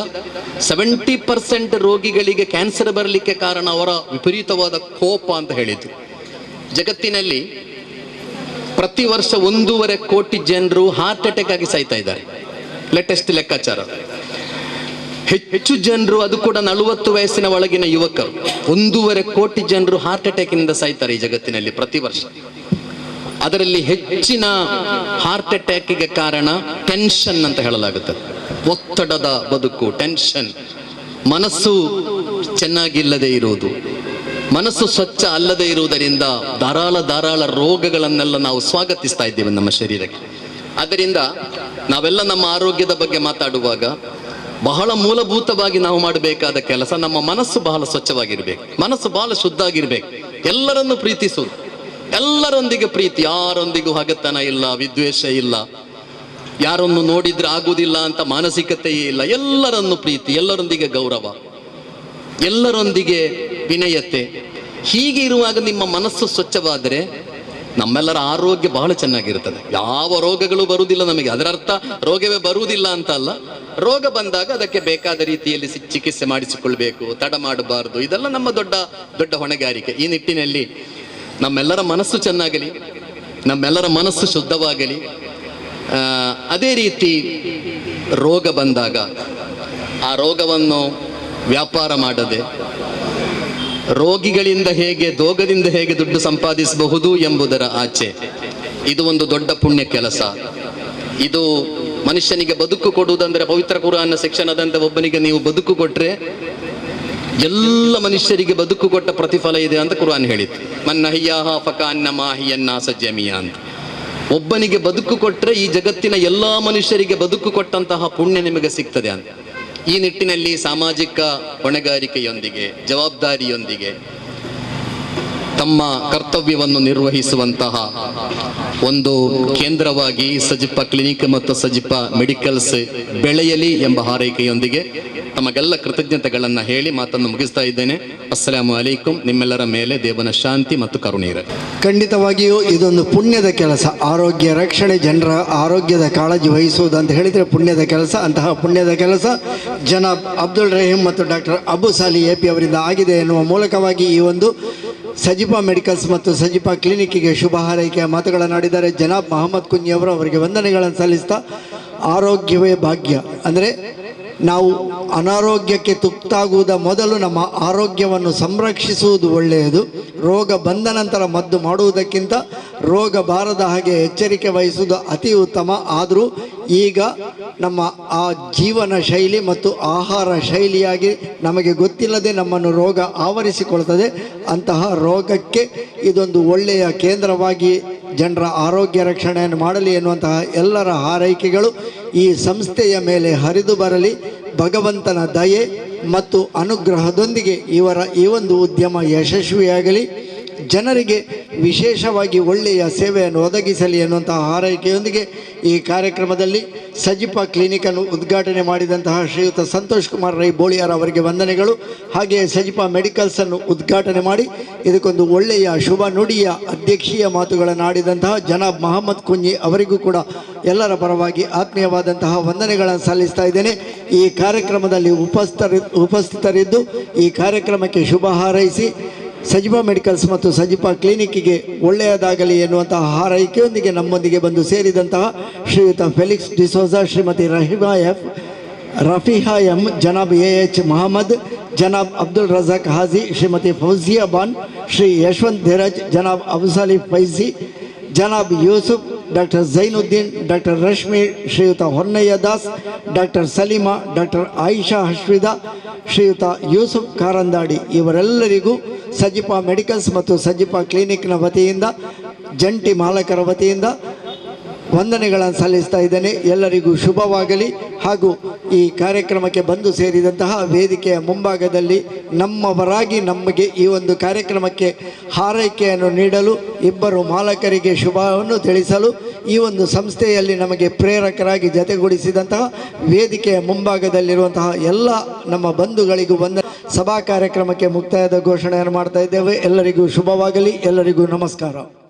70% ರೋಗಿಗಳಿಗೆ ಕ್ಯಾನ್ಸರ್ ಬರಲಿಕ್ಕೆ ಕಾರಣ ಅವರ ವಿಪರೀತವಾದ ಕೋಪ ಅಂತ ಹೇಳಿದ್ರು. ಜಗತ್ತಿನಲ್ಲಿ ಪ್ರತಿ ವರ್ಷ 1.5 ಕೋಟಿ ಜನರು ಹಾರ್ಟ್ ಅಟ್ಯಾಕ್ ಆಗಿ ಸಾಯ್ತಾ ಇದ್ದಾರೆ. ಲೇಟೆಸ್ಟ್ ಲೆಕ್ಕಾಚಾರ. ಹೆಚ್ಚು ಜನರು, ಅದು ಕೂಡ 40 ವಯಸ್ಸಿನ ಒಳಗಿನ ಯುವಕರು, 1.5 ಕೋಟಿ ಜನರು ಹಾರ್ಟ್ ಅಟ್ಯಾಕ್ ಇಂದ ಸಾಯ್ತಾರೆ ಈ ಜಗತ್ತಿನಲ್ಲಿ ಪ್ರತಿ ವರ್ಷ. ಅದರಲ್ಲಿ ಹೆಚ್ಚಿನ ಹಾರ್ಟ್ ಅಟ್ಯಾಕ್ಗೆ ಕಾರಣ ಟೆನ್ಷನ್ ಅಂತ ಹೇಳಲಾಗುತ್ತದೆ. ಒತ್ತಡದ ಬದುಕು, ಟೆನ್ಷನ್, ಮನಸ್ಸು ಚೆನ್ನಾಗಿಲ್ಲದೆ ಇರುವುದು, ಮನಸ್ಸು ಸ್ವಚ್ಛ ಅಲ್ಲದೆ ಇರುವುದರಿಂದ ಧಾರಾಳ ರೋಗಗಳನ್ನೆಲ್ಲ ನಾವು ಸ್ವಾಗತಿಸ್ತಾ ಇದ್ದೇವೆ ನಮ್ಮ ಶರೀರಕ್ಕೆ. ಆದ್ದರಿಂದ ನಾವೆಲ್ಲ ನಮ್ಮ ಆರೋಗ್ಯದ ಬಗ್ಗೆ ಮಾತಾಡುವಾಗ ಬಹಳ ಮೂಲಭೂತವಾಗಿ ನಾವು ಮಾಡಬೇಕಾದ ಕೆಲಸ, ನಮ್ಮ ಮನಸ್ಸು ಬಹಳ ಸ್ವಚ್ಛವಾಗಿರ್ಬೇಕು, ಮನಸ್ಸು ಬಹಳ ಶುದ್ಧ ಆಗಿರ್ಬೇಕು. ಎಲ್ಲರನ್ನು ಪ್ರೀತಿಸುವುದು, ಎಲ್ಲರೊಂದಿಗೆ ಪ್ರೀತಿ, ಯಾರೊಂದಿಗೂ ಹಗೆತನ ಇಲ್ಲ, ವಿದ್ವೇಷ ಇಲ್ಲ, ಯಾರನ್ನು ನೋಡಿದ್ರೆ ಆಗುವುದಿಲ್ಲ ಅಂತ ಮಾನಸಿಕತೆಯೇ ಇಲ್ಲ. ಎಲ್ಲರನ್ನು ಪ್ರೀತಿ, ಎಲ್ಲರೊಂದಿಗೆ ಗೌರವ, ಎಲ್ಲರೊಂದಿಗೆ ವಿನಯತೆ. ಹೀಗೆ ಇರುವಾಗ ನಿಮ್ಮ ಮನಸ್ಸು ಸ್ವಚ್ಛವಾದರೆ ನಮ್ಮೆಲ್ಲರ ಆರೋಗ್ಯ ಬಹಳ ಚೆನ್ನಾಗಿರ್ತದೆ. ಯಾವ ರೋಗಗಳು ಬರುವುದಿಲ್ಲ ನಮಗೆ. ಅದರ ಅರ್ಥ ರೋಗವೇ ಬರುವುದಿಲ್ಲ ಅಂತ ಅಲ್ಲ. ರೋಗ ಬಂದಾಗ ಅದಕ್ಕೆ ಬೇಕಾದ ರೀತಿಯಲ್ಲಿ ಚಿಕಿತ್ಸೆ ಮಾಡಿಸಿಕೊಳ್ಬೇಕು, ತಡ ಮಾಡಬಾರದು. ಇದೆಲ್ಲ ನಮ್ಮ ದೊಡ್ಡ ದೊಡ್ಡ ಹೊಣೆಗಾರಿಕೆ. ಈ ನಿಟ್ಟಿನಲ್ಲಿ ನಮ್ಮೆಲ್ಲರ ಮನಸ್ಸು ಚೆನ್ನಾಗಲಿ, ನಮ್ಮೆಲ್ಲರ ಮನಸ್ಸು ಶುದ್ಧವಾಗಲಿ. ಅದೇ ರೀತಿ ರೋಗ ಬಂದಾಗ ಆ ರೋಗವನ್ನು ವ್ಯಾಪಾರ ಮಾಡದೆ ರೋಗಿಗಳಿಂದ ಹೇಗೆ, ರೋಗದಿಂದ ಹೇಗೆ ದುಡ್ಡು ಸಂಪಾದಿಸಬಹುದು ಎಂಬುದರ ಆಚೆ ಇದು ಒಂದು ದೊಡ್ಡ ಪುಣ್ಯ ಕೆಲಸ. ಇದು ಮನುಷ್ಯನಿಗೆ ಬದುಕು ಕೊಡುವುದಂದ್ರೆ ಪವಿತ್ರ ಕುರಾನ್ನ ಸೆಕ್ಷನದಂತೆ ಒಬ್ಬನಿಗೆ ನೀವು ಬದುಕು ಕೊಟ್ರೆ ಎಲ್ಲ ಮನುಷ್ಯರಿಗೆ ಬದುಕು ಕೊಟ್ಟ ಪ್ರತಿಫಲ ಇದೆ ಅಂತ ಕುರಾನ್ ಹೇಳಿತ್ತು. ಮನ್ನಹಿಯಾಹ ಫಕಾನ್ನ ಮಾಹಿಯನ್ನಾಸ ಜಮಿಯಾ ಅಂತ. ಒಬ್ಬನಿಗೆ ಬದುಕು ಕೊಟ್ರೆ ಈ ಜಗತ್ತಿನ ಎಲ್ಲಾ ಮನುಷ್ಯರಿಗೆ ಬದುಕು ಕೊಟ್ಟಂತಹ ಪುಣ್ಯ ನಿಮಗೆ ಸಿಗ್ತದೆ ಅಂತ. ಈ ನಿಟ್ಟಿನಲ್ಲಿ ಸಾಮಾಜಿಕ ಹೊಣೆಗಾರಿಕೆಯೊಂದಿಗೆ, ಜವಾಬ್ದಾರಿಯೊಂದಿಗೆ ತಮ್ಮ ಕರ್ತವ್ಯವನ್ನು ನಿರ್ವಹಿಸುವಂತಹ ಒಂದು ಕೇಂದ್ರವಾಗಿ ಸಜಿಪ ಕ್ಲಿನಿಕ್ ಮತ್ತು ಸಜಿಪ ಮೆಡಿಕಲ್ಸ್ ಬೆಳೆಯಲಿ ಎಂಬ ಹಾರೈಕೆಯೊಂದಿಗೆ ತಮಗೆಲ್ಲ ಕೃತಜ್ಞತೆಗಳನ್ನು ಹೇಳಿ ಮಾತನ್ನು ಮುಗಿಸ್ತಾ ಇದ್ದೇನೆ. ಅಸ್ಸಲಾಮು ಅಲೈಕುಂ. ನಿಮ್ಮೆಲ್ಲರ ಮೇಲೆ ದೇವನ ಶಾಂತಿ ಮತ್ತು ಕರುಣೆ ಇರಲಿ. ಖಂಡಿತವಾಗಿಯೂ ಇದೊಂದು ಪುಣ್ಯದ ಕೆಲಸ. ಆರೋಗ್ಯ ರಕ್ಷಣೆ, ಜನರ ಆರೋಗ್ಯದ ಕಾಳಜಿ ವಹಿಸುವುದು ಅಂತ ಹೇಳಿದರೆ ಪುಣ್ಯದ ಕೆಲಸ. ಅಂತಹ ಪುಣ್ಯದ ಕೆಲಸ ಜನಾಬ್ ಅಬ್ದುಲ್ ರಹೀಂ ಮತ್ತು ಡಾಕ್ಟರ್ ಅಬು ಸಾಲಿ AP ಅವರಿಂದ ಆಗಿದೆ ಎನ್ನುವ ಮೂಲಕವಾಗಿ ಈ ಒಂದು ಸಜಿಪಾ ಮೆಡಿಕಲ್ಸ್ ಮತ್ತು ಸಜಿಪಾ ಕ್ಲಿನಿಕ್ಕಿಗೆ ಶುಭ ಹಾರೈಕೆಯ ಮಾತುಗಳನ್ನಾಡಿದ್ದಾರೆ ಜನಾಬ್ ಮೊಹಮ್ಮದ್ ಕುಂಜಿ ಅವರು. ಅವರಿಗೆ ವಂದನೆಗಳನ್ನು ಸಲ್ಲಿಸ್ತಾ, ಆರೋಗ್ಯವೇ ಭಾಗ್ಯ ಅಂದರೆ ನಾವು ಅನಾರೋಗ್ಯಕ್ಕೆ ತುತ್ತಾಗುವುದ ಮೊದಲು ನಮ್ಮ ಆರೋಗ್ಯವನ್ನು ಸಂರಕ್ಷಿಸುವುದು ಒಳ್ಳೆಯದು. ರೋಗ ಬಂದ ನಂತರ ಮದ್ದು ಮಾಡುವುದಕ್ಕಿಂತ ರೋಗ ಬಾರದ ಹಾಗೆ ಎಚ್ಚರಿಕೆ ವಹಿಸುವುದು ಅತಿ ಉತ್ತಮ. ಆದರೂ ಈಗ ನಮ್ಮ ಆ ಜೀವನ ಶೈಲಿ ಮತ್ತು ಆಹಾರ ಶೈಲಿಯಾಗಿ ನಮಗೆ ಗೊತ್ತಿಲ್ಲದೆ ನಮ್ಮನ್ನು ರೋಗ ಆವರಿಸಿಕೊಳ್ತದೆ. ಅಂತಹ ರೋಗಕ್ಕೆ ಇದೊಂದು ಒಳ್ಳೆಯ ಕೇಂದ್ರವಾಗಿ ಜನರ ಆರೋಗ್ಯ ರಕ್ಷಣೆಯನ್ನು ಮಾಡಲಿ ಎನ್ನುವಂತಹ ಎಲ್ಲರ ಹಾರೈಕೆಗಳು ಈ ಸಂಸ್ಥೆಯ ಮೇಲೆ ಹರಿದು ಬರಲಿ. ಭಗವಂತನ ದಯೆ ಮತ್ತು ಅನುಗ್ರಹದೊಂದಿಗೆ ಇವರ ಈ ಒಂದು ಉದ್ಯಮ ಯಶಸ್ವಿಯಾಗಲಿ, ಜನರಿಗೆ ವಿಶೇಷವಾಗಿ ಒಳ್ಳೆಯ ಸೇವೆಯನ್ನು ಒದಗಿಸಲಿ ಎನ್ನುವಂತಹ ಹಾರೈಕೆಯೊಂದಿಗೆ ಈ ಕಾರ್ಯಕ್ರಮದಲ್ಲಿ ಸಜಿಪಾ ಕ್ಲಿನಿಕನ್ನು ಉದ್ಘಾಟನೆ ಮಾಡಿದಂತಹ ಶ್ರೀಯುತ ಸಂತೋಷ್ ಕುಮಾರ್ ರೈ ಬೋಳಿಯಾರ್ ಅವರಿಗೆ ವಂದನೆಗಳು. ಹಾಗೆಯೇ ಸಜಿಪಾ ಮೆಡಿಕಲ್ಸನ್ನು ಉದ್ಘಾಟನೆ ಮಾಡಿ ಇದಕ್ಕೊಂದು ಒಳ್ಳೆಯ ಶುಭ ನುಡಿಯ ಅಧ್ಯಕ್ಷೀಯ ಮಾತುಗಳನ್ನು ಆಡಿದಂತಹ ಜನಾಬ್ ಮೊಹಮ್ಮದ್ ಕುಂಜಿ ಅವರಿಗೂ ಕೂಡ ಎಲ್ಲರ ಪರವಾಗಿ ಆತ್ಮೀಯವಾದಂತಹ ವಂದನೆಗಳನ್ನು ಸಲ್ಲಿಸ್ತಾ ಇದ್ದೇನೆ. ಈ ಕಾರ್ಯಕ್ರಮದಲ್ಲಿ ಉಪಸ್ಥಿತರಿದ್ದು ಈ ಕಾರ್ಯಕ್ರಮಕ್ಕೆ ಶುಭ ಹಾರೈಸಿ ಸಜಿಪಾ ಮೆಡಿಕಲ್ಸ್ ಮತ್ತು ಸಜಿಪಾ ಕ್ಲಿನಿಕ್ಕಿಗೆ ಒಳ್ಳೆಯದಾಗಲಿ ಎನ್ನುವಂತಹ ಹಾರೈಕೆಯೊಂದಿಗೆ ನಮ್ಮೊಂದಿಗೆ ಬಂದು ಸೇರಿದಂತಹ Shriyut Felix D'Souza, Shrimati Rafiha M, Janab AH Mohammed, Janab Abdul Razak Haji, Shrimati Fauziya Baan, Shri Yashwant Dheeraj, Janab Abusali Faizi, Janab Yusuf, doctor Zainuddin, doctor Rashmi, Shriyut Honnaiah Das, doctor Salima, doctor Ayisha Hashvida, Shriyut Yusuf ಕಾರಂದಾಡಿ ಇವರೆಲ್ಲರಿಗೂ ಸಜಿಪಾ ಮೆಡಿಕಲ್ಸ್ ಮತ್ತು ಸಜಿಪಾ ಕ್ಲಿನಿಕ್ನ ವತಿಯಿಂದ, ಜಂಟಿ ಮಾಲಕರ ವತಿಯಿಂದ ವಂದನೆಗಳನ್ನು ಸಲ್ಲಿಸ್ತಾ ಇದ್ದೇನೆ. ಎಲ್ಲರಿಗೂ ಶುಭವಾಗಲಿ. ಹಾಗೂ ಈ ಕಾರ್ಯಕ್ರಮಕ್ಕೆ ಬಂದು ಸೇರಿದಂತಹ ವೇದಿಕೆಯ ಮುಂಭಾಗದಲ್ಲಿ ನಮ್ಮವರಾಗಿ ನಮಗೆ ಈ ಒಂದು ಕಾರ್ಯಕ್ರಮಕ್ಕೆ ಹಾರೈಕೆಯನ್ನು ನೀಡಲು ಇಬ್ಬರು ಮಾಲಕರಿಗೆ ಶುಭವನ್ನು ತಿಳಿಸಲು ಈ ಒಂದು ಸಂಸ್ಥೆಯಲ್ಲಿ ನಮಗೆ ಪ್ರೇರಕರಾಗಿ ಜತೆಗೂಡಿಸಿದಂತಹ ವೇದಿಕೆಯ ಮುಂಭಾಗದಲ್ಲಿರುವಂತಹ ಎಲ್ಲ ನಮ್ಮ ಬಂಧುಗಳಿಗೂ ಸಭಾ ಕಾರ್ಯಕ್ರಮಕ್ಕೆ ಮುಕ್ತಾಯದ ಘೋಷಣೆಯನ್ನು ಮಾಡ್ತಾ ಇದ್ದೇವೆ. ಎಲ್ಲರಿಗೂ ಶುಭವಾಗಲಿ. ಎಲ್ಲರಿಗೂ ನಮಸ್ಕಾರ.